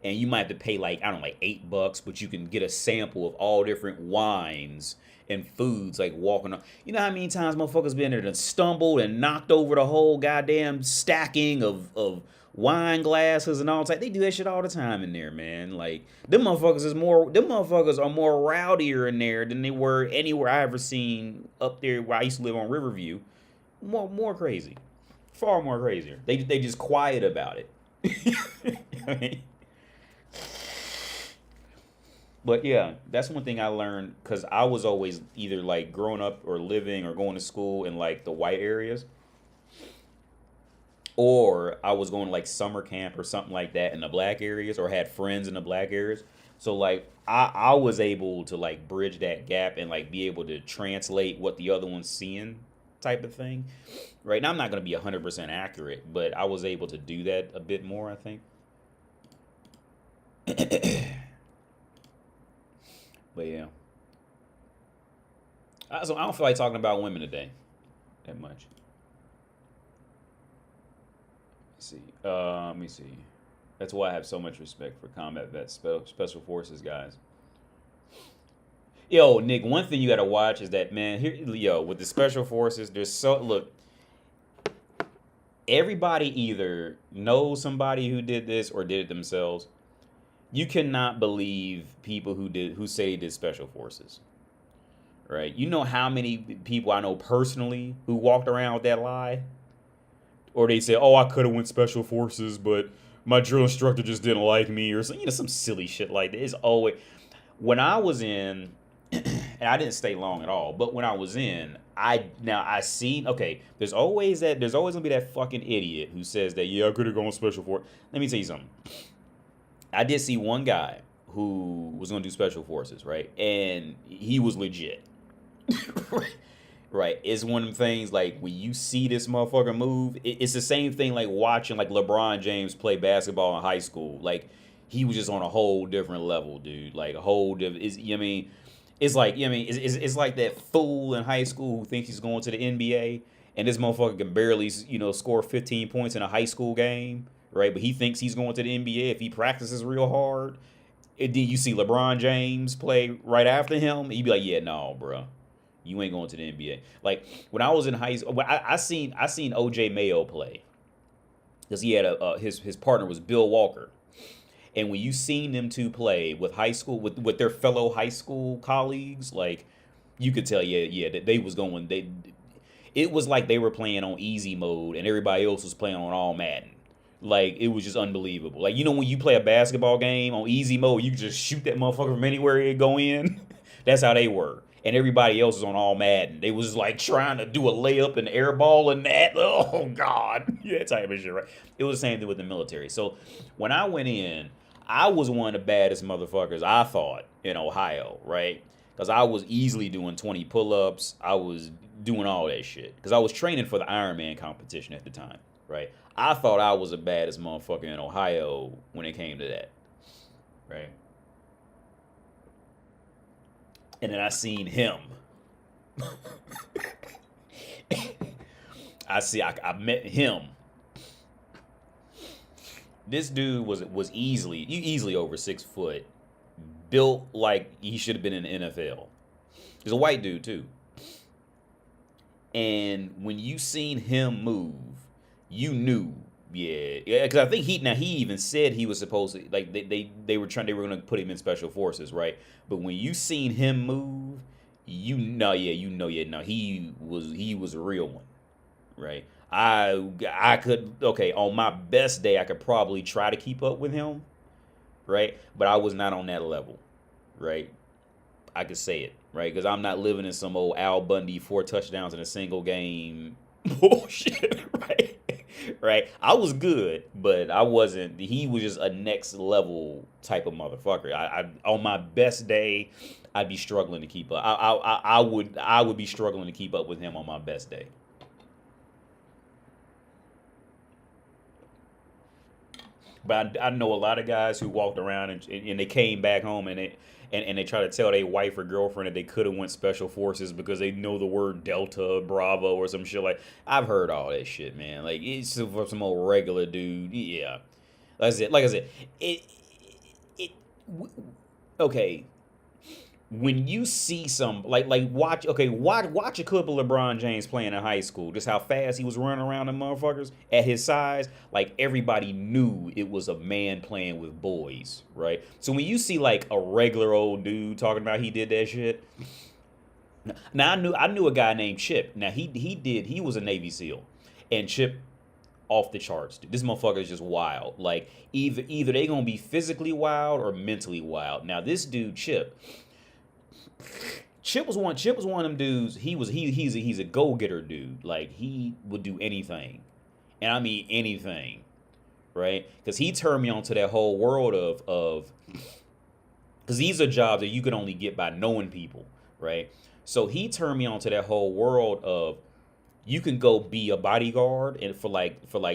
and you might have to pay like, I don't know, like $8, but you can get a sample of all different wines and foods, like walking on. You know how many times motherfuckers been there and stumbled and knocked over the whole goddamn stacking of wine glasses and all type. They do that shit all the time in there, man. Like them motherfuckers are more rowdier in there than they were anywhere I ever seen up there where I used to live on Riverview. More crazy. Far more crazier. They just quiet about it. I mean, but yeah, that's one thing I learned because I was always either like growing up or living or going to school in like the white areas, or I was going to like summer camp or something like that in the black areas, or had friends in the black areas. So like I was able to like bridge that gap and like be able to translate what the other one's seeing, type of thing. Right now I'm not going to be 100% accurate, but I was able to do that a bit more, I think. But yeah. So I don't feel like talking about women today that much. Let's see. Let me see. That's why I have so much respect for combat vets, special forces guys. Yo, Nick, one thing you gotta watch is that, man, here, yo, with the special forces, there's so, look, everybody either knows somebody who did this or did it themselves. You cannot believe people who say they did special forces, right? You know how many people I know personally who walked around with that lie? Or they say, oh, I could have went special forces, but my drill instructor just didn't like me, or some, some silly shit like that. It's always, when I was in, and I didn't stay long at all, but when I was in, I seen, okay, there's always gonna be that fucking idiot who says that, yeah, I could have gone special force. Let me tell you something. I did see one guy who was gonna do special forces, right? And he was legit. Right. It's one of them things like when you see this motherfucker move, it's the same thing like watching like LeBron James play basketball in high school. Like he was just on a whole different level, dude. Like a whole different. It's like, it's like that fool in high school who thinks he's going to the NBA, and this motherfucker can barely, score 15 points in a high school game, right? But he thinks he's going to the NBA if he practices real hard. And then you see LeBron James play right after him, you'd be like, yeah, no, bro. You ain't going to the NBA. Like when I was in high school, I seen OJ Mayo play because he had his partner was Bill Walker, and when you seen them two play with high school with their fellow high school colleagues, like you could tell, yeah, that they was going. It was like they were playing on easy mode and everybody else was playing on all Madden. Like it was just unbelievable. Like when you play a basketball game on easy mode, you can just shoot that motherfucker from anywhere it go in. That's how they were. And everybody else was on all Madden. They was like trying to do a layup and air ball and that. Oh God, yeah, that type of shit, right? It was the same thing with the military. So when I went in, I was one of the baddest motherfuckers I thought in Ohio, right? Because I was easily doing 20 pull-ups. I was doing all that shit because I was training for the Ironman competition at the time, right? I thought I was the baddest motherfucker in Ohio when it came to that, right? And then I seen him. I met him. This dude was easily over 6 foot, built like he should have been in the NFL. He's a white dude too. And when you seen him move, you knew, yeah, because I think he even said he was supposed to, like they were gonna put him in special forces, right? But when you seen him move, he was a real one, right? I could, okay, on my best day I could probably try to keep up with him, right? But I was not on that level, right? I could say it, right? Because I'm not living in some old Al Bundy 4 touchdowns in a single game bullshit, right? Right? I was good, but I wasn't. He was just a next level type of motherfucker. I on my best day, I'd be struggling to keep up. I would be struggling to keep up with him on my best day. But I know a lot of guys who walked around and they came back home and they try to tell their wife or girlfriend that they could have went special forces because they know the word Delta, Bravo, or some shit like. I've heard all that shit, man. Like it's for some old regular dude. Yeah, that's it. Like I said, it. Okay, when you see some like watch a clip of LeBron James playing in high school, just how fast he was running around the motherfuckers at his size, like everybody knew it was a man playing with boys, right? So when you see like a regular old dude talking about he did that shit. Now I knew a guy named Chip. Now he was a Navy SEAL, and Chip off the charts. Dude. This motherfucker is just wild. Like either they gonna be physically wild or mentally wild. Now this dude Chip was one of them dudes. He's a go getter dude. Like he would do anything, and I mean anything, right? Because he turned me on to that whole world of because these are jobs that you can only get by knowing people, right? So he turned me on to that whole world of you can go be a bodyguard and for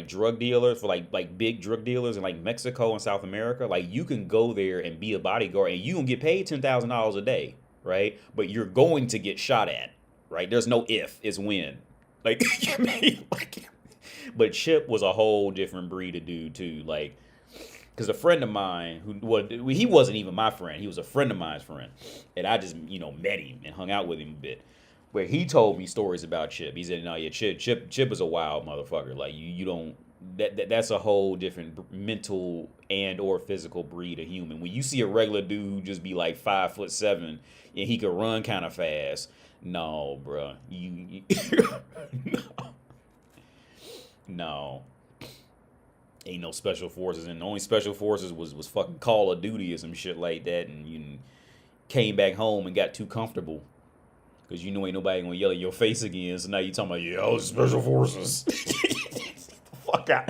drug dealers, for like big drug dealers in like Mexico and South America. Like you can go there and be a bodyguard and you can get paid $10,000 a day, right? But you're going to get shot at, right? There's no if, it's when. Like, you mean, like, but Chip was a whole different breed of dude too. Like, because a friend of mine he wasn't even my friend. He was a friend of mine's friend, and I just met him and hung out with him a bit. Where he told me stories about Chip. He said, "No, yeah, Chip is a wild motherfucker. Like you don't. That's a whole different mental and or physical breed of human. When you see a regular dude just be like 5'7" and he could run kind of fast, no, bro, no, ain't no special forces. And the only special forces was fucking Call of Duty or some shit like that. And you came back home and got too comfortable." Because ain't nobody gonna yell at your face again. So now you talking about, yeah, I was special forces. Fuck out.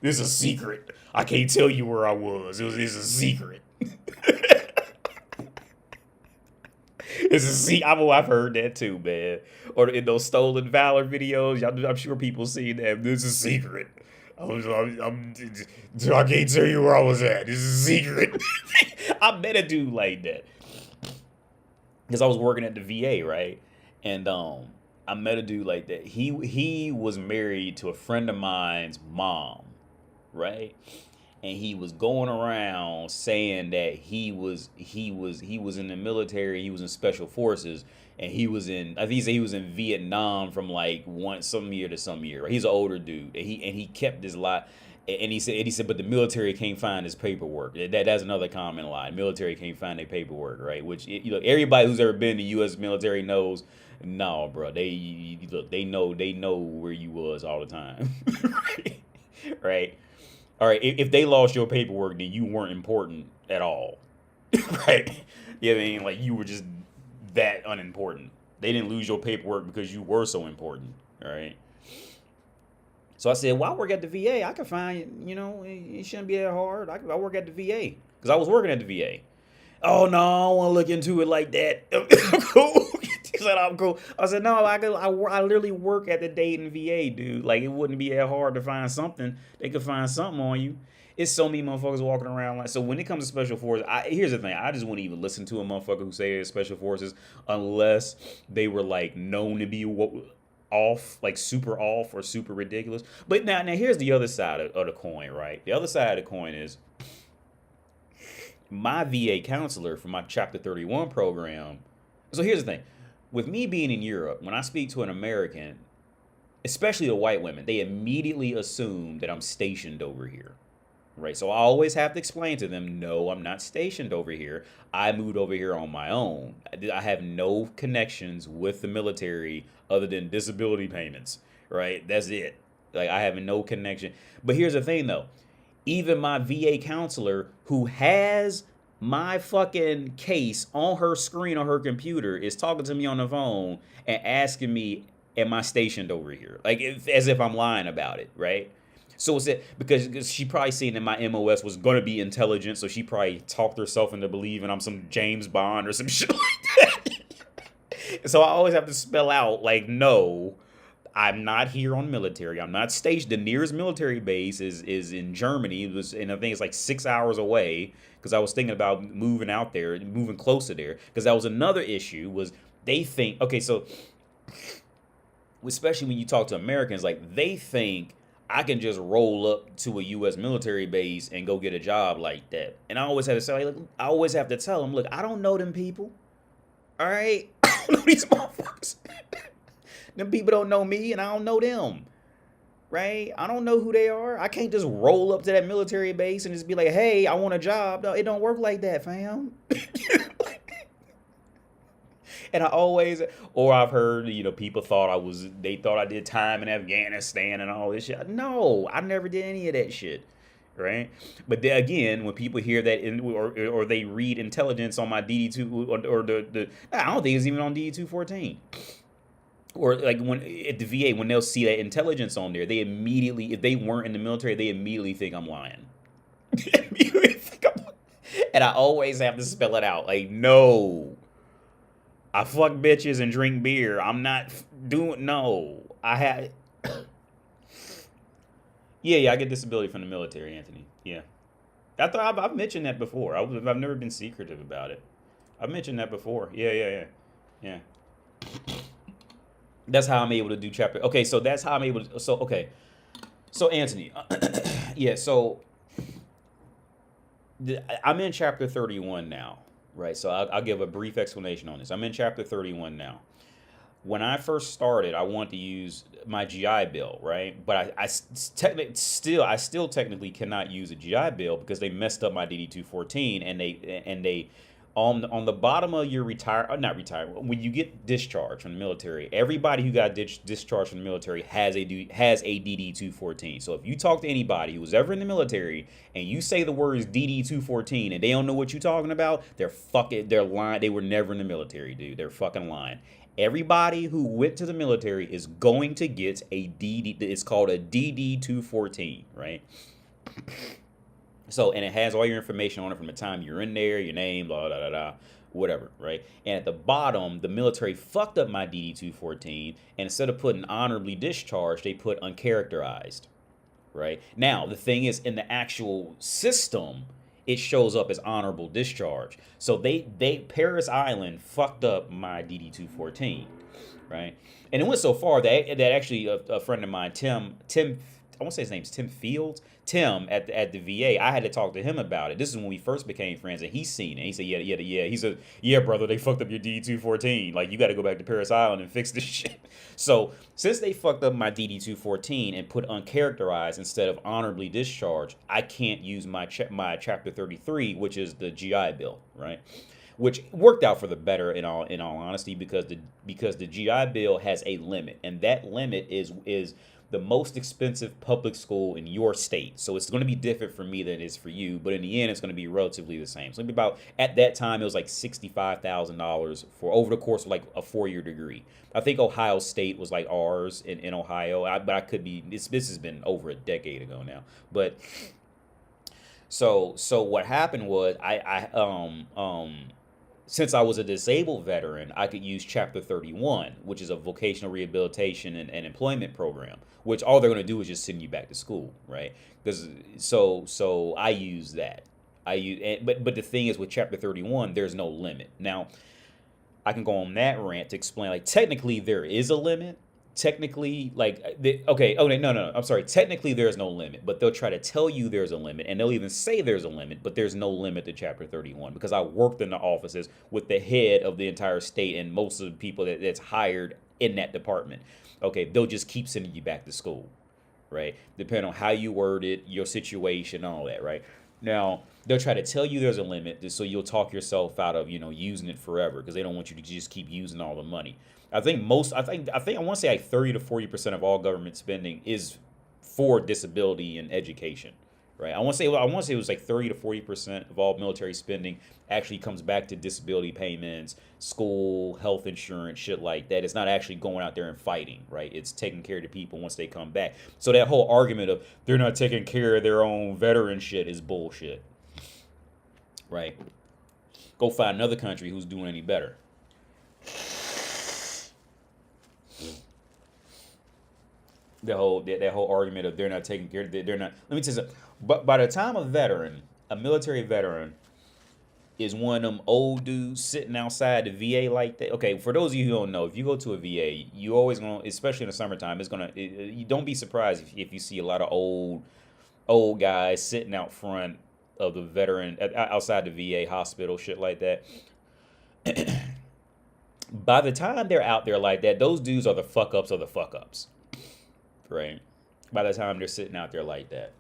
This is a secret. I can't tell you where I was. It's a secret. It's a secret. I've heard that too, man. Or in those stolen valor videos, I'm sure people see that. This is a secret. I can't tell you where I was at. This is a secret. I met a dude like that. Because I was working at the VA, right? And I met a dude like that. He was married to a friend of mine's mom, right? And he was going around saying that he was in the military, he was in special forces, and I think he said he was in Vietnam from like some year to some year. Right? He's an older dude, and he kept this lot. And he said, but the military can't find his paperwork. That's another common lie. Military can't find their paperwork, right? Which everybody who's ever been in the U.S. military knows. No, bro, they know where you was all the time, right? All right. If they lost your paperwork, then you weren't important at all, right? You know what I mean? Like you were just that unimportant. They didn't lose your paperwork because you were so important, all right? So I said, well, I work at the VA. I can find, it shouldn't be that hard. I work at the VA. Because I was working at the VA. Oh, no, I don't want to look into it like that. I'm cool. He said, I'm cool. I said, no, I literally work at the Dayton VA, dude. Like, it wouldn't be that hard to find something. They could find something on you. It's so many motherfuckers walking around like. So when it comes to special forces, here's the thing. I just wouldn't even listen to a motherfucker who say they're special forces unless they were, like, known to be off, like super off or super ridiculous. But now here's the other side of the coin, right? The other side of the coin is my VA counselor for my Chapter 31 program. So here's the thing. With me being in Europe, when I speak to an American, especially the white women, they immediately assume that I'm stationed over here. Right, so I always have to explain to them, no, I'm not stationed over here. I moved over here on my own. I have no connections with the military other than disability payments, right? That's it. Like, I have no connection. But here's the thing, though. Even my VA counselor, who has my fucking case on her screen on her computer, is talking to me on the phone and asking me, am I stationed over here? Like, as if I'm lying about it, right? So it's that because she probably seen that my MOS was going to be intelligent, so she probably talked herself into believing I'm some James Bond or some shit like that. So I always have to spell out, like, no, I'm not here on military. I'm not stationed. The nearest military base is in Germany. And I think it's like 6 hours away because I was thinking about moving out there, moving closer there. Because that was another issue was they think, okay, so especially when you talk to Americans, like they think I can just roll up to a U.S. military base and go get a job like that. And I always have to say, like, I always have to tell them, look, I don't know them people. All right, I don't know these motherfuckers. Them people don't know me, and I don't know them. Right? I don't know who they are. I can't just roll up to that military base and just be like, "Hey, I want a job." No, it don't work like that, fam. And I always, or I've heard, people they thought I did time in Afghanistan and all this shit. No, I never did any of that shit. Right? But then again, when people hear that or they read intelligence on my DD2 or the I don't think it's even on DD214. Or like when at the VA, when they'll see that intelligence on there, they immediately, if they weren't in the military, they immediately think I'm lying. And I always have to spell it out. Like, no, I fuck bitches and drink beer. I'm not doing. No, I had. Yeah, I get disability from the military, Anthony. Yeah, I thought I've mentioned that before. I've never been secretive about it. I've mentioned that before. Yeah. That's how I'm able to do chapter. Okay, so that's how I'm able to. So okay, so Anthony, yeah. So I'm in chapter 31 now, right? So I'll give a brief explanation on this. I'm in chapter 31 now. When I first started, I wanted to use my GI Bill, right? But I still technically cannot use a GI Bill because they messed up my DD214 and they on the bottom of your not retire when you get discharged from the military, everybody who got discharged from the military has a DD214. So if you talk to anybody who was ever in the military and you say the words DD214 and they don't know what you're talking about, they're lying. They were never in the military, dude. They're fucking lying. Everybody who went to the military is going to get a DD. It's called a DD214, right? So, and it has all your information on it from the time you're in there, your name, blah, blah, blah, blah, whatever, right? And at the bottom, the military fucked up my DD214, and instead of putting honorably discharged, they put uncharacterized, right? Now, the thing is, in the actual system, it shows up as honorable discharge. So Paris Island fucked up my DD214, right? And it went so far that actually a friend of mine, Tim, I want to say his name's Tim Fields. Tim at the VA, I had to talk to him about it. This is when we first became friends, and he's seen it. He said, yeah. He said, yeah, brother, they fucked up your DD214. Like, you got to go back to Paris Island and fix this shit. So, since they fucked up my DD214 and put uncharacterized instead of honorably discharged, I can't use my Chapter 33, which is the GI Bill, right? Which worked out for the better in all honesty because the GI Bill has a limit, and that limit is the most expensive public school in your state. So it's going to be different for me than it is for you, but in the end, it's going to be relatively the same. So it'll be about, at that time, it was like $65,000 for over the course of like a 4-year degree. I think Ohio State was like ours in Ohio, but I could be, this has been over a decade ago now. But so what happened was since I was a disabled veteran, I could use Chapter 31, which is a vocational rehabilitation and employment program, which all they're going to do is just send you back to school, right? Because so I use that. But the thing is with Chapter 31, there's no limit. Now, I can go on that rant to explain, like, technically there is a limit. Technically, like, no, I'm sorry. Technically, there's no limit, but they'll try to tell you there's a limit, and they'll even say there's a limit, but there's no limit to Chapter 31 because I worked in the offices with the head of the entire state and most of the people that's hired in that department. Okay, they'll just keep sending you back to school, right? Depending on how you word it, your situation, all that, right? Now, they'll try to tell you there's a limit so you'll talk yourself out of, using it forever because they don't want you to just keep using all the money. I want to say like 30 to 40% of all government spending is for disability and education, right? I want to say it was like 30 to 40% of all military spending actually comes back to disability payments, school, health insurance, shit like that. It's not actually going out there and fighting, right? It's taking care of the people once they come back. So that whole argument of they're not taking care of their own veteran shit is bullshit, right? Go find another country who's doing any better. That whole argument of they're not taking care of, they're not. Let me tell you something. But by the time a military veteran, is one of them old dudes sitting outside the VA like that. Okay, for those of you who don't know, if you go to a VA, you always gonna, especially in the summertime, you don't be surprised if you see a lot of old guys sitting out front of the veteran outside the VA hospital, shit like that. By the time they're out there like that, those dudes are the fuck ups of the fuck ups, right? By the time they're sitting out there like that,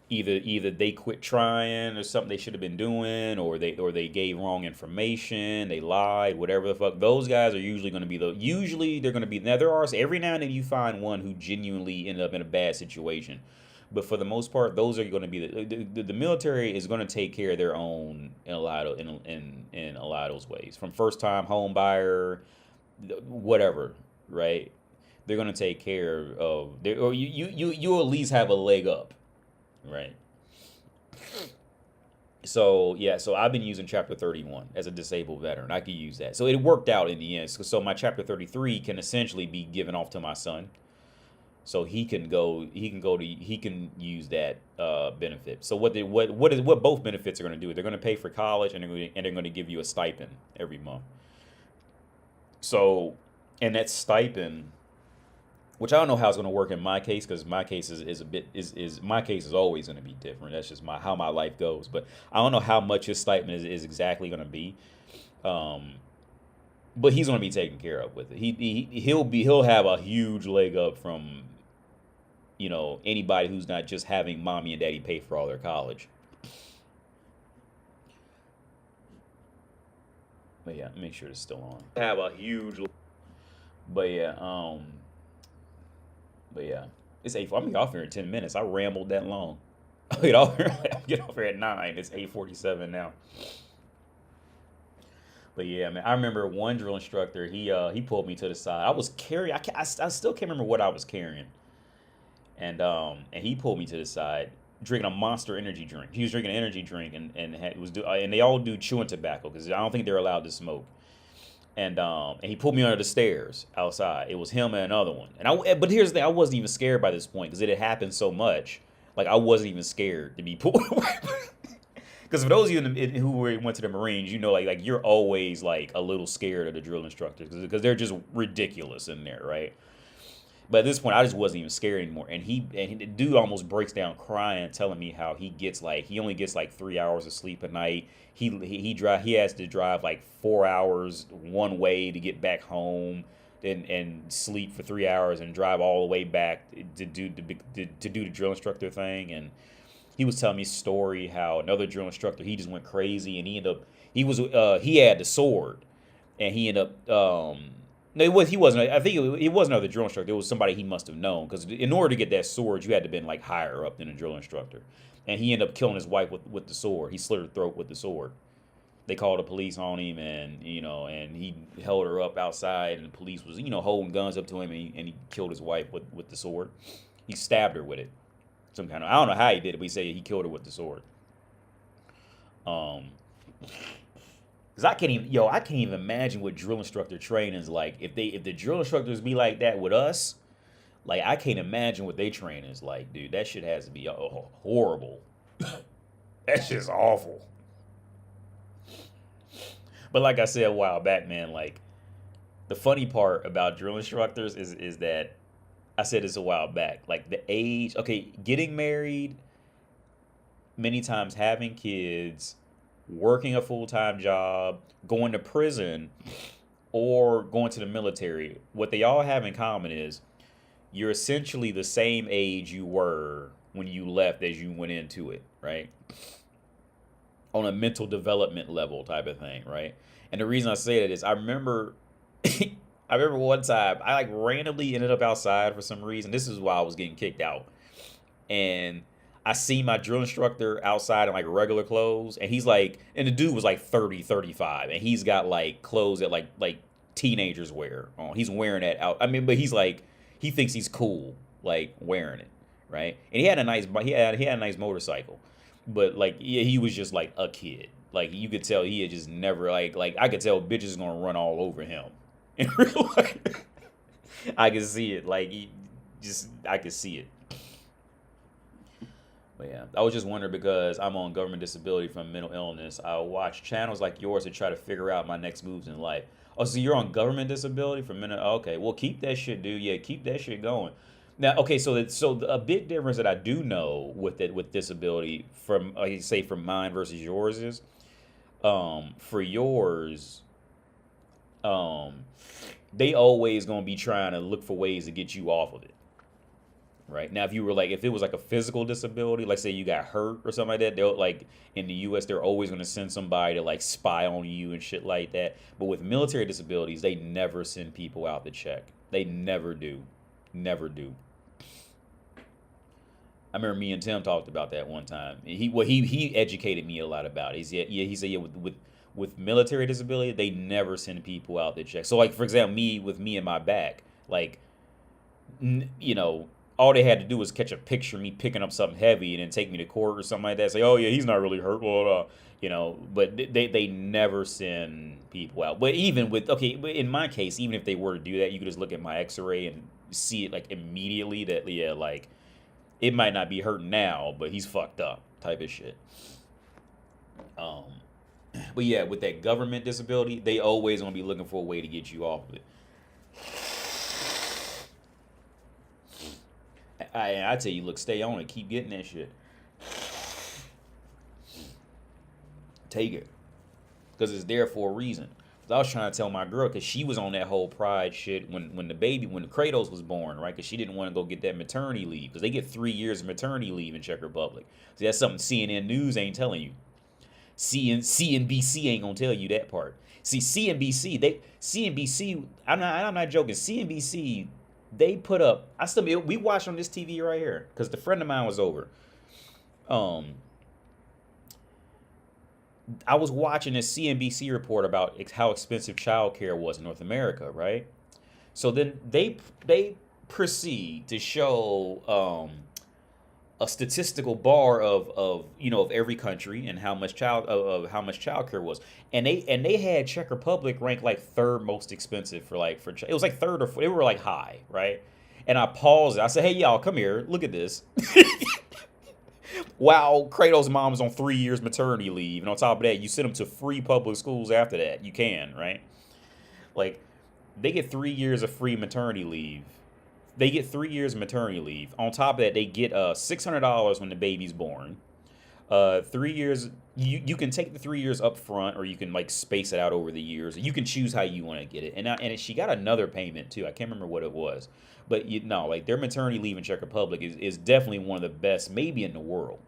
either they quit trying or something they should have been doing, or they gave wrong information, they lied, whatever the fuck. Those guys are usually going to be the usually they're going to be. Now there are every now and then you find one who genuinely ended up in a bad situation, but for the most part, those are going to be the military is going to take care of their own in a lot of in a lot of those ways. From first time home buyer, whatever, right? They're going to take care of or you at least have a leg up, right? So yeah, so I've been using Chapter 31 as a disabled veteran. I could use that, so it worked out in the end. So my Chapter 33 can essentially be given off to my son, so he can use that benefit. So what both benefits are going to do? They're going to pay for college, and they're going to give you a stipend every month. So, and that stipend, which I don't know how it's going to work in my case, because my case is my case is always going to be different. That's just how my life goes. But I don't know how much his stipend is exactly going to be. But he's going to be taken care of with it. He'll have a huge leg up from, anybody who's not just having mommy and daddy pay for all their college. But yeah, make sure it's still on. Have a huge. But yeah, it's 8. I'm gonna get off here in 10 minutes. I rambled that long. I'll get off here. At 9. It's 8:47 now. But yeah, man, I remember one drill instructor. He pulled me to the side. I was carrying. I still can't remember what I was carrying. And he pulled me to the side, drinking a Monster energy drink. He was drinking an energy drink, and they all do chewing tobacco because I don't think they're allowed to smoke. And he pulled me under the stairs outside. It was him and another one. But here's the thing: I wasn't even scared by this point because it had happened so much. Like I wasn't even scared to be pulled away. Because for those of you who went to the Marines, like you're always like a little scared of the drill instructors because they're just ridiculous in there, right? But at this point, I just wasn't even scared anymore. And the dude almost breaks down crying, telling me how he only gets like 3 hours of sleep a night. He has to drive like 4 hours one way to get back home, and sleep for 3 hours and drive all the way back to do the drill instructor thing. And he was telling me a story how another drill instructor, he just went crazy, and he had the sword, and he ended up no, he wasn't. I think it wasn't another drill instructor. It was somebody he must have known, because in order to get that sword, you had to have been like higher up than a drill instructor. And he ended up killing his wife with the sword. He slit her throat with the sword. They called the police on him, and and he held her up outside, and the police was holding guns up to him, and he killed his wife with the sword. He stabbed her with it, some kind of. I don't know how he did it, but he said he killed her with the sword. Cause I can't even imagine what drill instructor training is like. If the drill instructors be like that with us, like I can't imagine what they training is like, dude. That shit has to be horrible. That shit's awful. But like I said a while back, man, like the funny part about drill instructors is that I said this a while back. Like the age, okay, getting married, many times having kids, working a full-time job, going to prison, or going to the military, what they all have in common is you're essentially the same age you were when you left as you went into it, right? On a mental development level type of thing, right? And the reason I say that is I remember one time I like randomly ended up outside for some reason. This is why I was getting kicked out. And I see my drill instructor outside in like regular clothes, and he's like, and the dude was like 30, 35, and he's got like clothes that like teenagers wear on. He's wearing that out. I mean, but he's like, he thinks he's cool, like wearing it, right? And he had a nice motorcycle, but like he was just like a kid. Like you could tell he had just never like I could tell bitches gonna run all over him in real life. I could see it, I could see it. But yeah, I was just wondering, because I'm on government disability from mental illness, I watch channels like yours to try to figure out my next moves in life. Oh, so you're on government disability from mental? Okay, well keep that shit, dude. Yeah, keep that shit going. Now, okay, so a big difference that I do know with disability from, like you say, from mine versus yours is, For yours, um, they always gonna be trying to look for ways to get you off of it. Right now, if you were like, if it was like a physical disability, like say you got hurt or something like that, they'll like in the U.S. they're always going to send somebody to like spy on you and shit like that. But with military disabilities, they never send people out to check. They never do, never do. I remember me and Tim talked about that one time. He educated me a lot about it. He said with military disability, they never send people out to check. So like for example, me and my back, like you know, all they had to do was catch a picture of me picking up something heavy and then take me to court or something like that. Say, oh yeah, he's not really hurt, blah, blah, blah. You know. But they never send people out. But even with in my case, even if they were to do that, you could just look at my X-ray and see it like immediately that yeah, like it might not be hurting now, but he's fucked up type of shit. Um, but yeah, with that government disability, they always gonna be looking for a way to get you off of it. I tell you, look, stay on it. Keep getting that shit. Take it. Because it's there for a reason. I was trying to tell my girl, because she was on that whole pride shit when the Kratos was born, right? Because she didn't want to go get that maternity leave. Because they get 3 years of maternity leave in Czech Republic. See, that's something CNN News ain't telling you. CNBC ain't going to tell you that part. See, CNBC, I'm not joking. CNBC, they put up, we watched on this TV right here because the friend of mine was over. I was watching a CNBC report about how expensive childcare was in North America, right? So then they proceed to show a statistical bar of every country and how much childcare was, and they had Czech Republic ranked like third most expensive for it was like third or fourth. They were like high, right? And I paused it. I said, hey y'all, come here, look at this. Wow, Kratos' mom is on 3 years maternity leave, and on top of that, you send them to free public schools after that. You can, right? Like, they get 3 years of free maternity leave. They get 3 years of maternity leave. On top of that, they get $600 when the baby's born. 3 years, you can take the 3 years up front, or you can like space it out over the years. You can choose how you want to get it. And she got another payment too. I can't remember what it was, but like their maternity leave in Czech Republic is definitely one of the best, maybe in the world.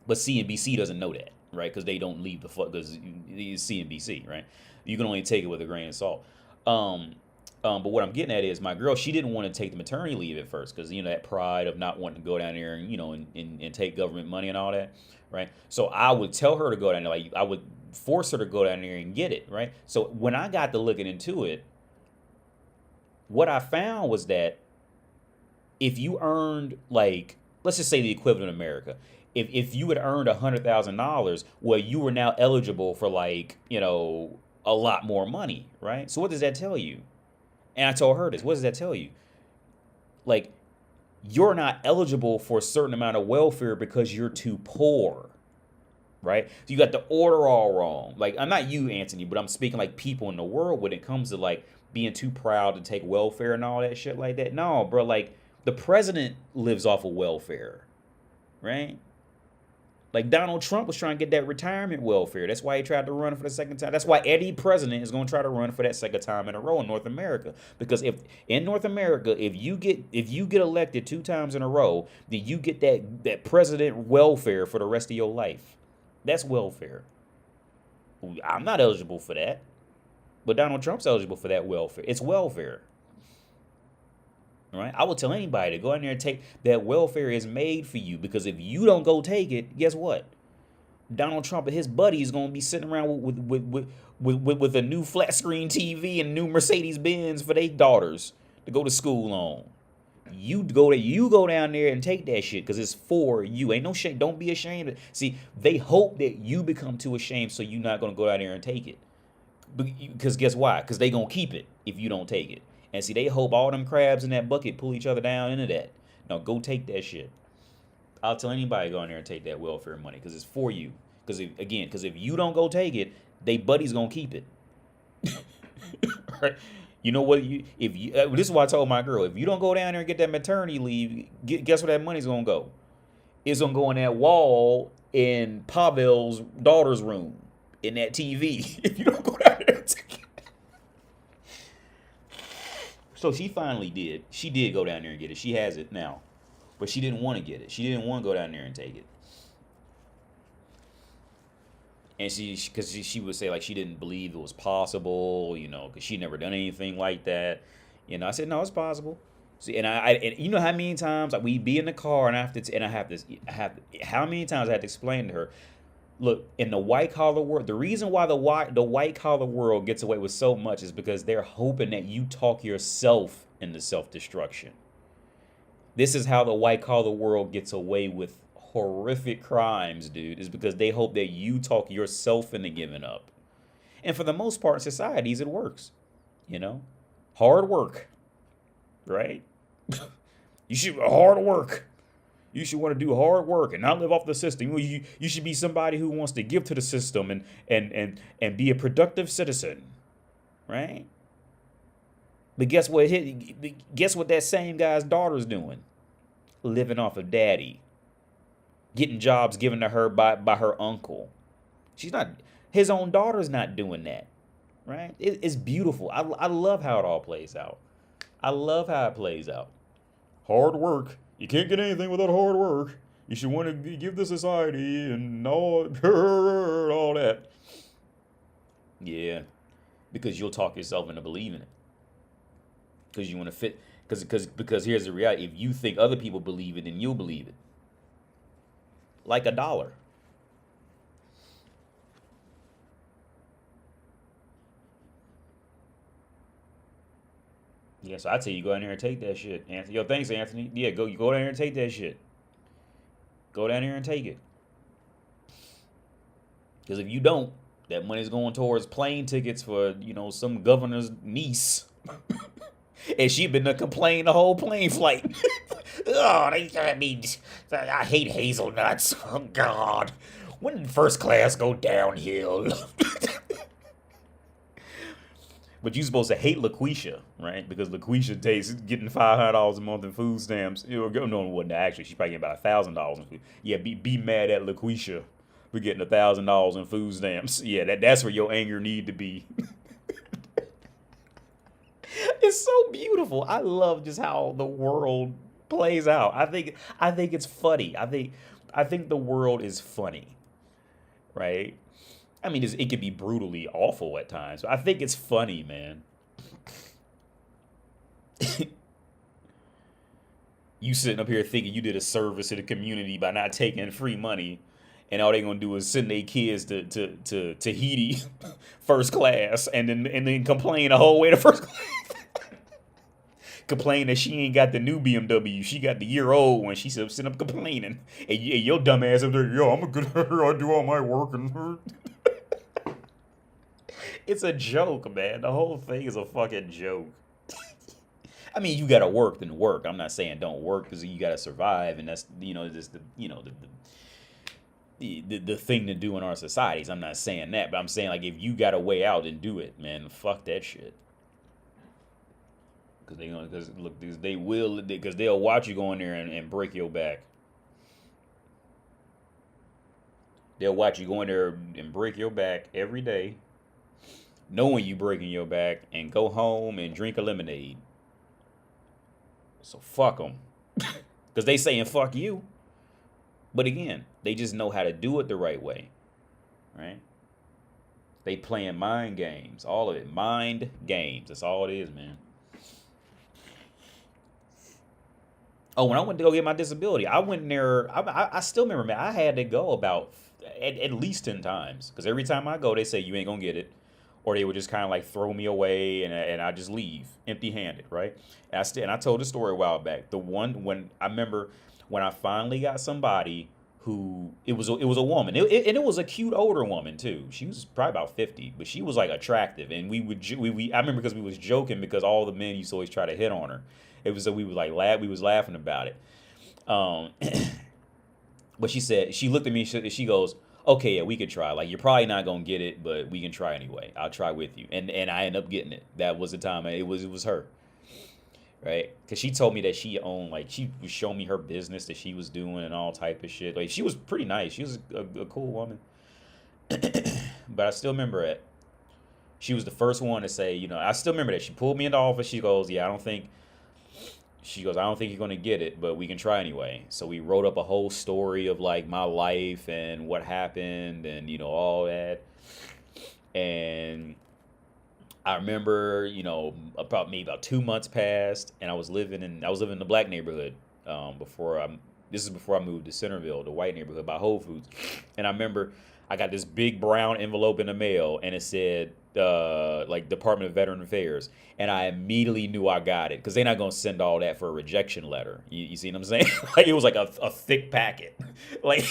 But CNBC doesn't know that, right? Because they don't leave the fuck, because it's CNBC, right? You can only take it with a grain of salt. But what I'm getting at is my girl, she didn't want to take the maternity leave at first because, that pride of not wanting to go down there and take government money and all that, right? So I would tell her to go down there. Like, I would force her to go down there and get it, right? So when I got to looking into it, what I found was that if you earned, like, let's just say the equivalent of America, if you had earned $100,000, well, you were now eligible for, like, a lot more money, right? So what does that tell you? And I told her this. What does that tell you? Like, you're not eligible for a certain amount of welfare because you're too poor, right? So you got the order all wrong. Like, I'm not you, Anthony, but I'm speaking like people in the world when it comes to, like, being too proud to take welfare and all that shit like that. No, bro, like, the president lives off of welfare, right? Like, Donald Trump was trying to get that retirement welfare. That's why he tried to run for the second time. That's why any president is going to try to run for that second time in a row in North America. Because if you get elected 2 times in a row, then you get that president welfare for the rest of your life. That's welfare. I'm not eligible for that. But Donald Trump's eligible for that welfare. It's welfare. Right? I would tell anybody to go in there and take that. Welfare is made for you, because if you don't go take it, guess what? Donald Trump and his buddies going to be sitting around with a new flat screen TV and new Mercedes Benz for their daughters to go to school on. You go down there and take that shit because it's for you. Ain't no shame. Don't be ashamed. See, they hope that you become too ashamed so you're not going to go down there and take it. Because guess why? Because they going to keep it if you don't take it. And see, they hope all them crabs in that bucket pull each other down into that. Now, go take that shit. I'll tell anybody to go in there and take that welfare money because it's for you. Because if you don't go take it, they buddies gonna keep it. Right? You know what? This is why I told my girl, if you don't go down there and get that maternity leave, guess where that money's gonna go? It's gonna go in that wall in Pavel's daughter's room. in that TV if you don't go down there and take it. So she finally did. She did go down there and get it. She has it now. But she didn't want to get it. She didn't want to go down there and take it. And because she would say, like, she didn't believe it was possible, you know, because she never done anything like that. You know, I said, no, it's possible. See, and you know how many times, like, we'd be in the car and I have how many times I had to explain to her, look, in the white collar world, the reason why the white collar world gets away with so much is because they're hoping that you talk yourself into self-destruction. This is how the white collar world gets away with horrific crimes, dude, is because they hope that you talk yourself into giving up. And for the most part in societies, it works. You know? Hard work. Right? You should hard work. You should want to do hard work and not live off the system. You should be somebody who wants to give to the system and be a productive citizen. Right? But guess what? Guess what that same guy's daughter's doing? Living off of daddy. Getting jobs given to her by her uncle. She's not, his own daughter's not doing that. Right? It's beautiful. I love how it all plays out. I love how it plays out. Hard work. You can't get anything without hard work. You should want to give the society and all that. Yeah. Because you'll talk yourself into believing it. Because you want to fit. Because here's the reality. If you think other people believe it, then you'll believe it. Like $1. Yeah, so I tell you, go down there and take that shit, Anthony. Yo, thanks, Anthony. Yeah, you go down there and take that shit. Go down there and take it. Because if you don't, that money's going towards plane tickets for, you know, some governor's niece. And she been to complain the whole plane flight. Oh, I hate hazelnuts. Oh, God. When did first class go downhill? But you're supposed to hate LaQuisha, right? Because LaQuisha takes getting $500 a month in food stamps. No, it wasn't actually. She's probably getting about $1,000 in food. Yeah, be mad at LaQuisha for getting $1,000 in food stamps. Yeah, that's where your anger need to be. It's so beautiful. I love just how the world plays out. I think it's funny. I think the world is funny, right? I mean, it could be brutally awful at times. But I think it's funny, man. You sitting up here thinking you did a service to the community by not taking free money, and all they gonna do is send their kids to Tahiti first class, and then complain the whole way to first class. Complain that she ain't got the new BMW. She got the year-old one. She's sitting up complaining. And your dumb ass up there, yo, I'm a good I do all my work. And it's a joke, man. The whole thing is a fucking joke. I mean, you gotta work, then work. I'm not saying don't work because you gotta survive, and that's, you know, just the thing to do in our societies. I'm not saying that, but I'm saying, like, if you got a way out, then do it, man. Fuck that shit. Because they'll watch you go in there and break your back. They'll watch you go in there and break your back every day, knowing you breaking your back, and go home and drink a lemonade. So fuck them. Because they saying fuck you. But again, they just know how to do it the right way. Right? They playing mind games. All of it. Mind games. That's all it is, man. Oh, when I went to go get my disability, I went in there. I still remember, man, I had to go about at least 10 times. Because every time I go, they say, you ain't going to get it. Or they would just kind of like throw me away and I just leave empty-handed, right? And I told the story a while back. The one when I remember when I finally got somebody who, it was a woman. It was a cute older woman too. She was probably about 50, but she was like attractive. And I remember because we was joking because all the men used to always try to hit on her. It was we was like we was laughing about it. But she looked at me, she goes, okay, yeah, we could try. Like, you're probably not gonna get it, but we can try anyway. I'll try with you. And I ended up getting it. That was the time. It was her. Right? Because she told me that she owned, like, she was showing me her business that she was doing and all type of shit. Like, she was pretty nice. She was a cool woman. But I still remember it. She was the first one to say, you know, I still remember that. She pulled me into office. She goes, yeah, I don't think you're going to get it, but we can try anyway. So we wrote up a whole story of like my life and what happened and, you know, all that. And I remember, you know, about 2 months passed, and I was living in the black neighborhood before I this is before I moved to Centerville, the white neighborhood by Whole Foods. And I remember I got this big brown envelope in the mail, and it said like Department of Veteran Affairs, and I immediately knew I got it because they're not gonna send all that for a rejection letter. You see what I'm saying? Like it was like a thick packet. Like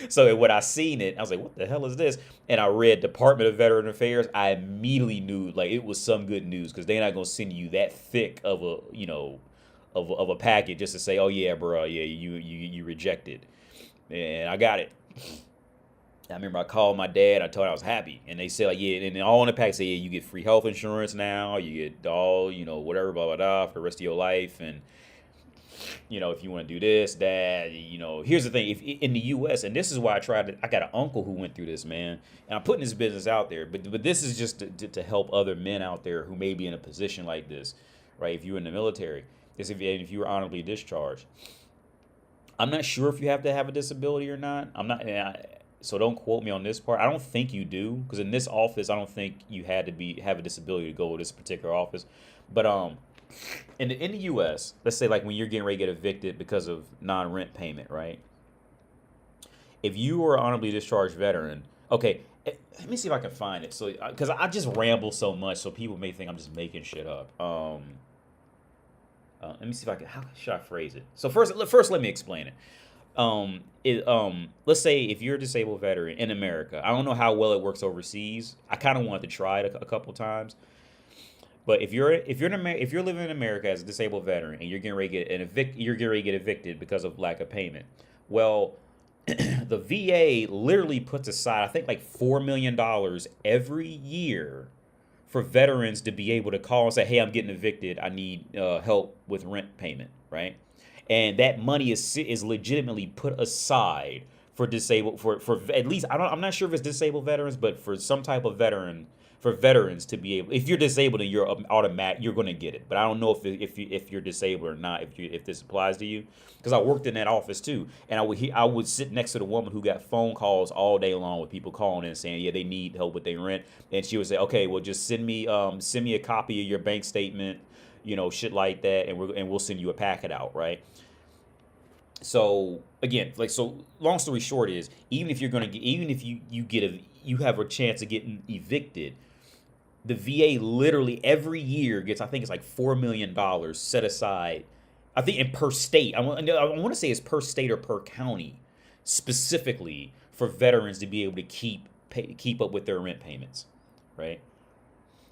so when I seen it, I was like, what the hell is this? And I read Department of Veteran Affairs. I immediately knew like it was some good news because they're not gonna send you that thick of a of a packet just to say, oh yeah, bro, yeah, you rejected, and I got it. I remember I called my dad. I told him I was happy, and they said like, yeah, and then all in the pack say, yeah, you get free health insurance now. You get all, you know, whatever, blah blah blah, for the rest of your life, and you know, if you want to do this, that, you know, here's the thing: if in the U.S., and this is why I got an uncle who went through this, man, and I'm putting this business out there, but this is just to help other men out there who may be in a position like this, right? If you're in the military, is if you were honorably discharged. I'm not sure if you have to have a disability or not. I'm not. So don't quote me on this part. I don't think you do, because in this office, I don't think you had to have a disability to go to this particular office. But in the U.S., let's say like when you're getting ready to get evicted because of non-rent payment, right? If you are an honorably discharged veteran, okay, let me see if I can find it. So because I just ramble so much, so people may think I'm just making shit up. Let me see if I can. How should I phrase it? So first, let me explain it. Let's say if you're a disabled veteran in America, I don't know how well it works overseas. I kind of wanted to try it a couple times, but if you're living in America as a disabled veteran and you're getting ready to get evicted because of lack of payment, well, the VA literally puts aside I think like $4 million every year for veterans to be able to call and say, hey, I'm getting evicted. I need help with rent payment, right? And that money is legitimately put aside for disabled for at least I'm not sure if it's disabled veterans, but for some type of veterans to be able, if you're disabled and you're automatic, you're going to get it. But I don't know if you're disabled or not, if this applies to you, because I worked in that office too, and I would sit next to the woman who got phone calls all day long with people calling in saying, yeah, they need help with their rent, and she would say, okay, well, just send me a copy of your bank statement, you know, shit like that, and we'll send you a packet out, right? So again, like, so long story short is, even if you have a chance of getting evicted, the VA literally every year gets, I think it's like $4 million set aside. I think in per state. I want to say it's per state or per county, specifically for veterans to be able to keep up with their rent payments, right?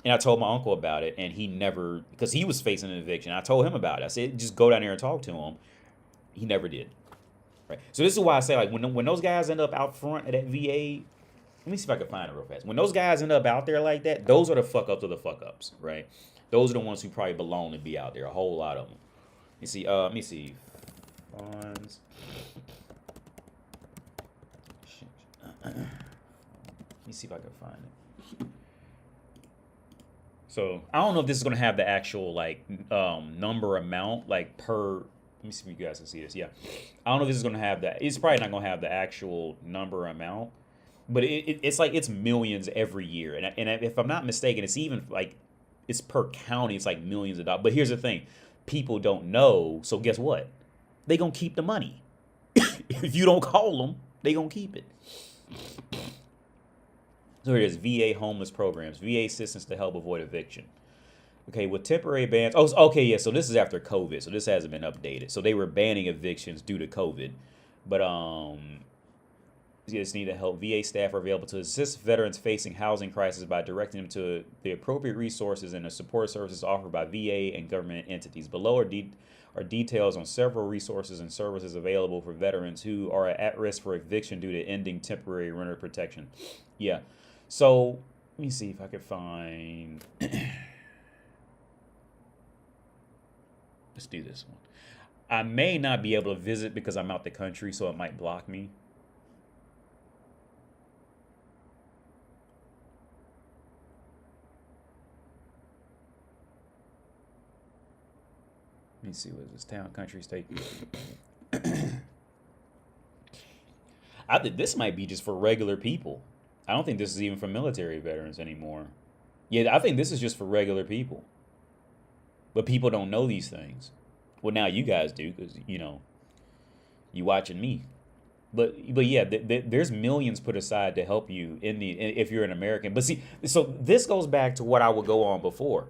And I told my uncle about it, and he never, because he was facing an eviction. I told him about it. I said, just go down there and talk to him. He never did. Right. So this is why I say, like, when those guys end up out front of that VA, let me see if I can find it real fast. When those guys end up out there like that, those are the fuck ups of the fuck ups, right? Those are the ones who probably belong to be out there. A whole lot of them. Let me see. Funds. Let me see if I can find it. So I don't know if this is gonna have the actual like number amount like per. Let me see if you guys can see this. Yeah, I don't know if this is gonna have that. It's probably not gonna have the actual number amount, but it's like it's millions every year. And if I'm not mistaken, it's even like it's per county. It's like millions of dollars. But here's the thing: people don't know. So guess what? They gonna keep the money. If you don't call them, they gonna keep it. So here it is: VA homeless programs, VA assistance to help avoid eviction. Okay, with temporary bans. Oh, okay, yeah. So this is after COVID. So this hasn't been updated. So they were banning evictions due to COVID, but you just need to help. VA staff are available to assist veterans facing housing crisis by directing them to the appropriate resources and the support services offered by VA and government entities. Below are details on several resources and services available for veterans who are at risk for eviction due to ending temporary renter protection. Yeah. So let me see if I can find. Let's do this one. I may not be able to visit because I'm out the country, so it might block me. me see what is this town, country, state. I think this might be just for regular people. I don't think this is even for military veterans anymore. Yeah, I think this is just for regular people. But people don't know these things. Well, now you guys do, because, you know, you watching me. But yeah, there's millions put aside to help you if you're an American. But see, so this goes back to what I would go on before.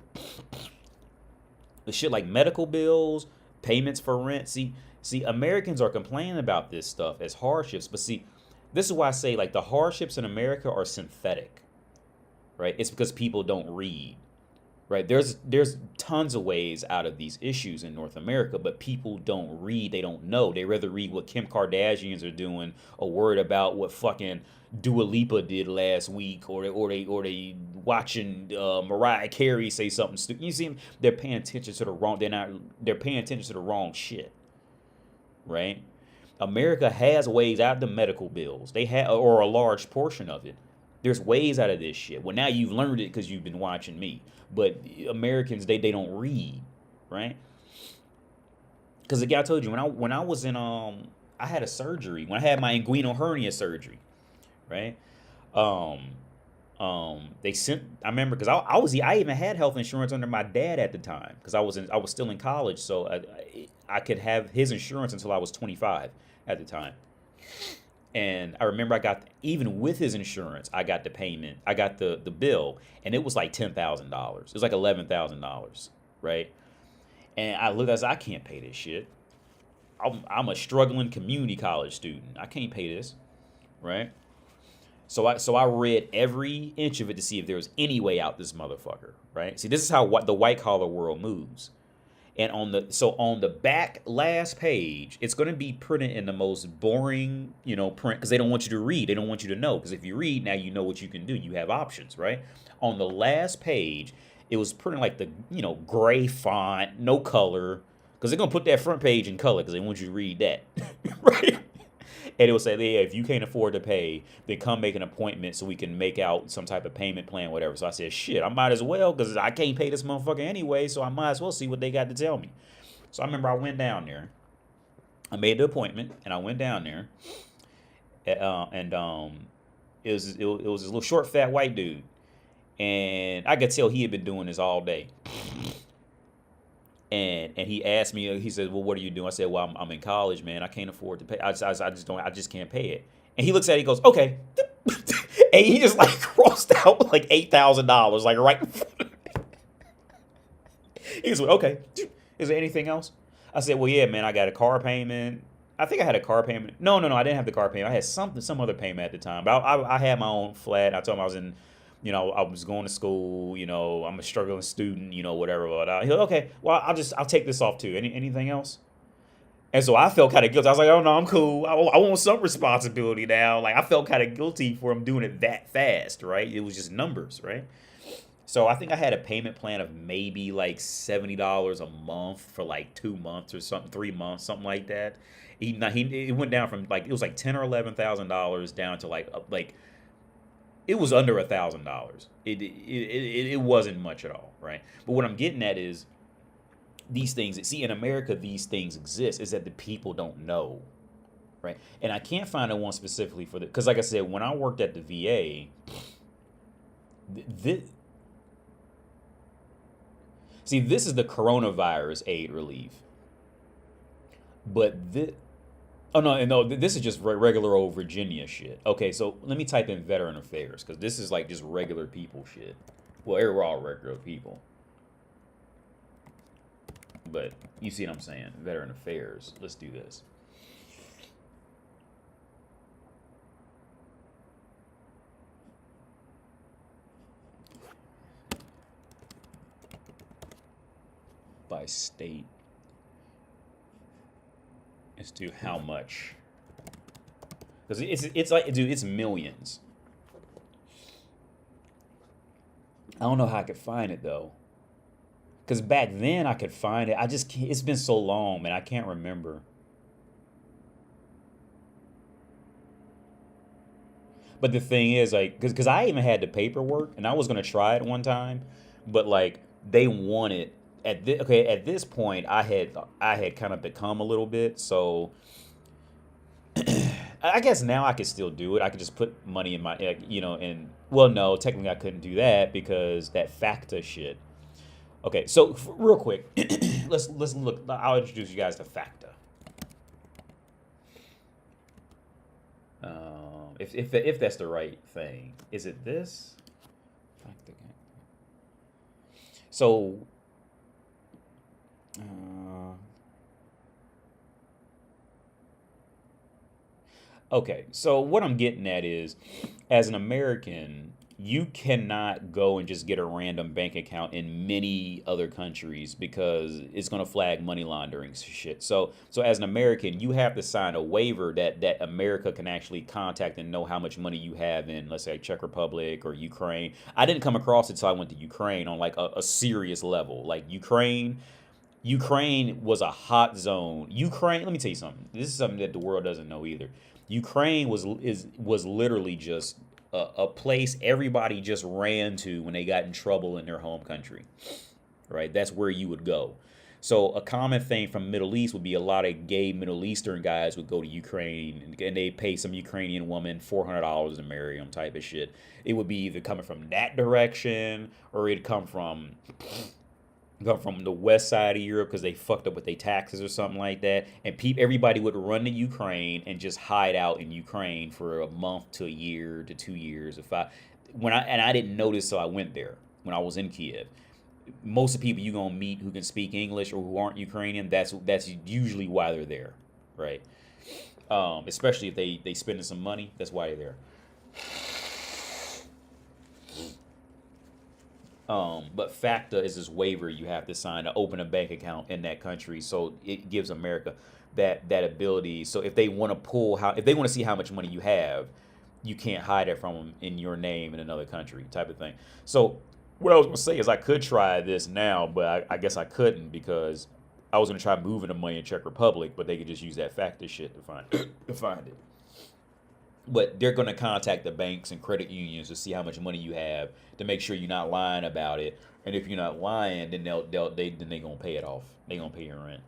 The shit like medical bills, payments for rent. See, Americans are complaining about this stuff as hardships. But see, this is why I say, like, the hardships in America are synthetic, right? It's because people don't read. Right, there's tons of ways out of these issues in North America, but people don't read. They don't know. They rather read what Kim Kardashians are doing, or worried about what fucking Dua Lipa did last week, or they watching Mariah Carey say something stupid. You see, they're paying attention to the wrong. They're paying attention to the wrong shit. Right, America has ways out of the medical bills. They have, or a large portion of it. There's ways out of this shit. Well, now you've learned it because you've been watching me. But Americans, they don't read, right? Because again, I told you, when I was in I had a surgery, when I had my inguinal hernia surgery, right? They sent. I remember because I even had health insurance under my dad at the time, because I was still in college, so I could have his insurance until I was 25 at the time. And I remember even with his insurance, I got the payment. I got the bill, and it was like $10,000. It was like $11,000, right? And I looked, I said, I can't pay this shit. I'm a struggling community college student. I can't pay this, right? So I read every inch of it to see if there was any way out this motherfucker, right? See, this is how the white collar world moves. And on the back last page, it's going to be printed in the most boring, print, because they don't want you to read. They don't want you to know, because if you read, now you know what you can do. You have options, right? On the last page, it was printed like the, gray font, no color, because they're going to put that front page in color because they want you to read that, right? And it will say, yeah, if you can't afford to pay, then come make an appointment so we can make out some type of payment plan, whatever. So I said, shit, I might as well, because I can't pay this motherfucker anyway, so I might as well see what they got to tell me. So I remember I went down there. I made the appointment, and I went down there. And it was this little short, fat white dude. And I could tell he had been doing this all day. And he asked me, he said, well, what are you doing? I said, well, I'm in college, man. I can't afford to pay. I just can't pay it. And he looks at it, he goes, okay. And he just like crossed out like $8,000, like right in front of me. He just went, okay. Is there anything else? I said, well, yeah, man, I got a car payment. I think I had a car payment. No, I didn't have the car payment. I had some other payment at the time. But I had my own flat. I told him I was in, I was going to school, I'm a struggling student, whatever. But he said, okay, well, I'll take this off too. Anything else? And so I felt kind of guilty. I was like, oh no, I'm cool. I want some responsibility now. Like, I felt kind of guilty for him doing it that fast, right? It was just numbers, right? So I think I had a payment plan of maybe like $70 a month for like 2 months or something, 3 months, something like that. It went down from like, it was like $10,000 or $11,000 down to like it was under $1,000. It wasn't much at all, right? But what I'm getting at is these things. See, in America, these things exist. Is that the people don't know, right? And I can't find one specifically for because, like I said, when I worked at the VA, this is the coronavirus aid relief, but this. Oh, no, this is just regular old Virginia shit. Okay, so let me type in Veteran Affairs, because this is like just regular people shit. Well, we're all regular people. But you see what I'm saying? Veteran Affairs. Let's do this. By state. As to how much, because it's like, dude, it's millions. I don't know how I could find it though, because back then I could find it. I just can't, it's been so long, man. I can't remember. But the thing is, like, because I even had the paperwork, and I was gonna try it one time, but like they wanted at this point, I had kind of become a little bit. So I guess now I could still do it. I could just put money in my, and well, no, technically I couldn't do that because that FACTA shit. Okay, so real quick, let's look. I'll introduce you guys to FACTA. If that's the right thing, is it this? FACTA. So, uh, okay, so what I'm getting at is, as an American, you cannot go and just get a random bank account in many other countries because it's gonna flag money laundering shit. So as an American, you have to sign a waiver that America can actually contact and know how much money you have in, let's say, Czech Republic or Ukraine. I didn't come across it until I went to Ukraine on like a serious level. Like Ukraine was a hot zone. Ukraine, let me tell you something. This is something that the world doesn't know either. Ukraine was literally just a place everybody just ran to when they got in trouble in their home country. Right? That's where you would go. So a common thing from Middle East would be a lot of gay Middle Eastern guys would go to Ukraine and they pay some Ukrainian woman $400 to marry them type of shit. It would be either coming from that direction or it'd come from the west side of Europe because they fucked up with their taxes or something like that. And everybody would run to Ukraine and just hide out in Ukraine for a month to a year to 2 years. I didn't notice, so I went there when I was in Kiev. Most of the people you're gonna meet who can speak English or who aren't Ukrainian, that's usually why they're there, right? Especially if they spending some money, that's why they're there. But FACTA is this waiver you have to sign to open a bank account in that country. So it gives America that ability. So if they want if they want to see how much money you have, you can't hide it from them in your name in another country, type of thing. So what I was gonna say is I could try this now, but I guess I couldn't because I was gonna try moving the money in Czech Republic, but they could just use that FACTA shit to find to find it. But they're going to contact the banks and credit unions to see how much money you have to make sure you're not lying about it. And if you're not lying, then they're gonna pay it off. They're gonna pay your rent.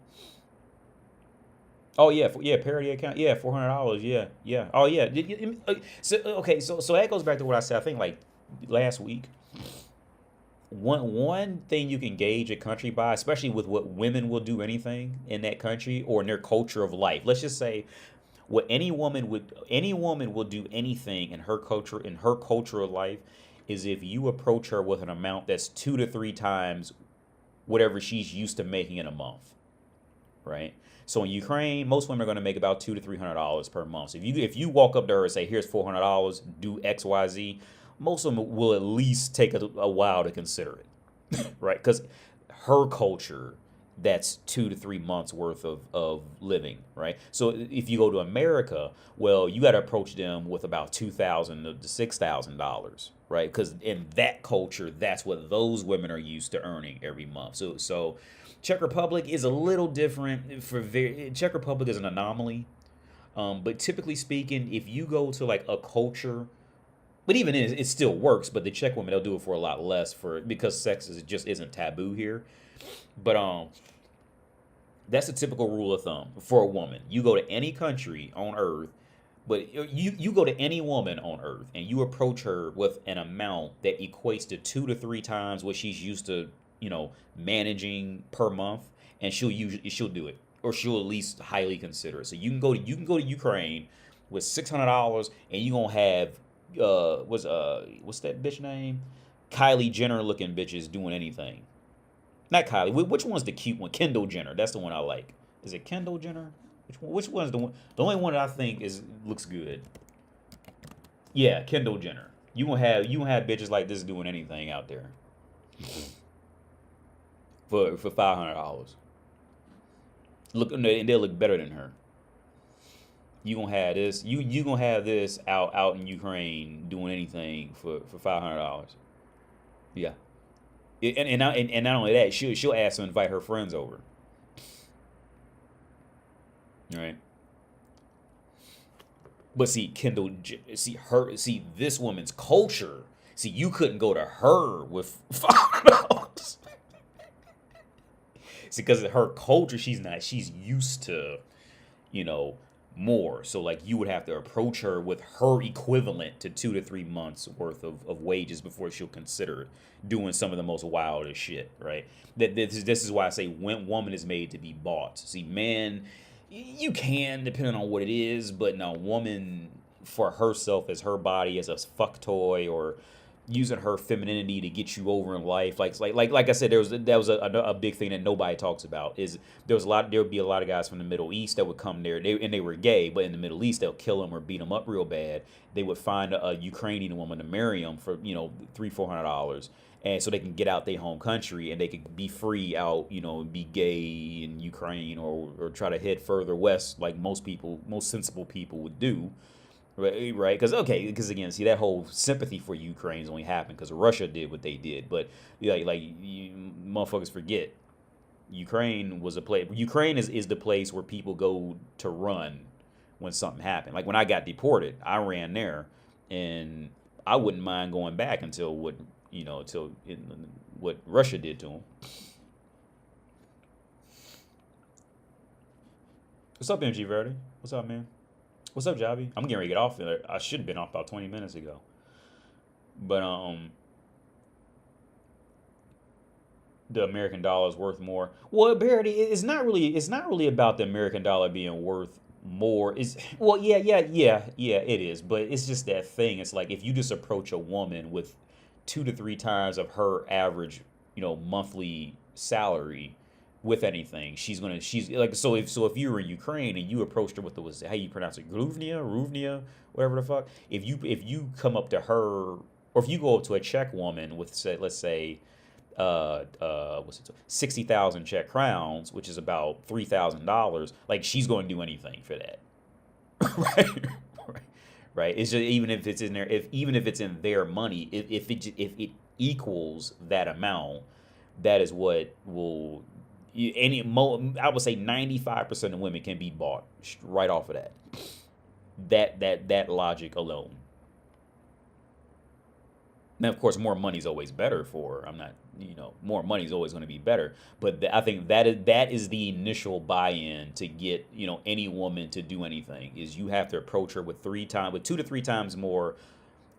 Oh yeah, yeah, parody account. Yeah, $400. Yeah, yeah. Oh yeah. So okay, so that goes back to what I said. I think like last week. One thing you can gauge a country by, especially with what women will do anything in that country or in their culture of life. Let's just say what any woman will do anything in her culture of life is if you approach her with an amount that's 2 to 3 times whatever she's used to making in a month, right? So in Ukraine, most women are going to make about $200 to $300 per month. So if you walk up to her and say, "Here's $400, do X, Y, Z," most of them will at least take a while to consider it, right? Because her culture, that's 2 to 3 months worth of living, right? So if you go to America, well, you got to approach them with about $2,000 to $6,000, right? Because in that culture, that's what those women are used to earning every month. So Czech Republic is a little different. Czech Republic is an anomaly, but typically speaking, if you go to like a culture, but even it still works. But the Czech women, they'll do it for a lot less because just isn't taboo here. But that's a typical rule of thumb for a woman. You go to any country on earth, but you go to any woman on earth and you approach her with an amount that equates to 2 to 3 times what she's used to, managing per month, and she'll do it, or she'll at least highly consider it. So you can go to Ukraine with $600, and you gonna have what's that bitch name? Kylie Jenner looking bitches doing anything. Not Kylie. Which one's the cute one? Kendall Jenner. That's the one I like. Is it Kendall Jenner? Which one's the one? The only one that I think looks good. Yeah, Kendall Jenner. You gonna have bitches like this doing anything out there for $500. Look, and they'll look better than her. You gonna have this. You gonna have this out in Ukraine doing anything for $500. Yeah. And not only that, she'll ask to invite her friends over. All right. But see, this woman's culture. See, you couldn't go to her with $500. because of her culture, she's used to, you know, more. So like you would have to approach her with her equivalent to 2 to 3 months worth of wages before she'll consider doing some of the most wildest shit, right? That this is why I say when woman is made to be bought. See, man, you can depending on what it is, but no, woman for herself as her body as a fuck toy or using her femininity to get you over in life, like I said, that was a big thing that nobody talks about. Is there would be a lot of guys from the Middle East that would come there, and they were gay, but in the Middle East they'll kill them or beat them up real bad. They would find a Ukrainian woman to marry them for $300-400, and so they can get out their home country and they could be free out, and be gay in Ukraine or try to head further west like most sensible people would do. Right, because again, see, that whole sympathy for Ukraine's only happened because Russia did what they did, but you motherfuckers forget, Ukraine was a place. Ukraine is the place where people go to run when something happened. Like when I got deported, I ran there, and I wouldn't mind going back until what Russia did to them. What's up, MG Verde? What's up, man? What's up, Javi? I'm getting ready to get off there. I should have been off about 20 minutes ago. But the American dollar is worth more. Well, Barry, it's not really about the American dollar being worth more. Yeah, it is. But it's just that thing. It's like if you just approach a woman with 2 to 3 times of her average, monthly salary with anything, she's like, if you were in Ukraine and you approached her with how you pronounce it, Ruvnia, whatever the fuck. If you come up to her, or if you go up to a Czech woman with, let's say, 60,000 Czech crowns, which is about $3,000, like she's going to do anything for that, right? Right. It's just even if it's in their money, if it equals that amount, that is what will. I would say 95% of women can be bought right off of that logic alone. Now, of course, more money is always better for. I'm not, more money is always going to be better. But I think that is the initial buy-in to get any woman to do anything. Is you have to approach her with 2 to 3 times more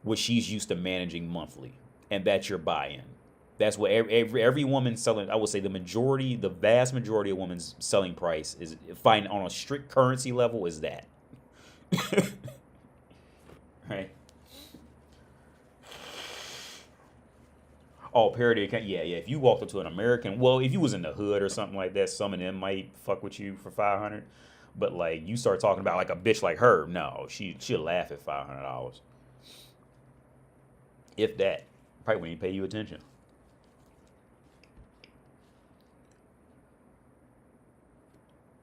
what she's used to managing monthly, and that's your buy-in. That's what every woman selling. I would say the vast majority of women's selling price is fine on a strict currency level is that. Right. Oh, parody account. Yeah. If you walked up to an American, well, if you was in the hood or something like that, some of them might fuck with you for 500. But like you start talking about like a bitch like her, no, she'll laugh at $500. If that, probably wouldn't even pay you attention.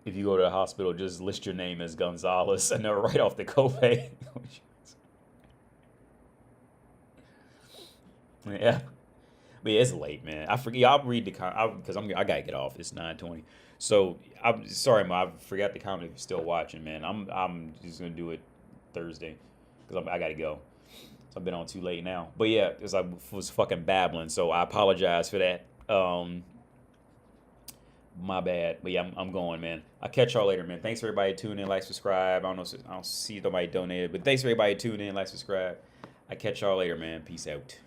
If you go to the hospital, just list your name as Gonzalez and they'll write off the copay. Yeah. But yeah, it's late, man. I forget. I'll read the because I gotta get off. It's 9:20. So I'm sorry, I forgot the comment. If you're still watching, man, I'm just gonna do it Thursday because I gotta go. So I've been on too late now. But yeah, because I was fucking babbling, so I apologize for that. My bad. But yeah, I'm going, man. I'll catch y'all later, man. Thanks for everybody tuning in, like, subscribe. I don't see if nobody donated, but thanks for everybody tuning in, like, subscribe. I catch y'all later, man. Peace out.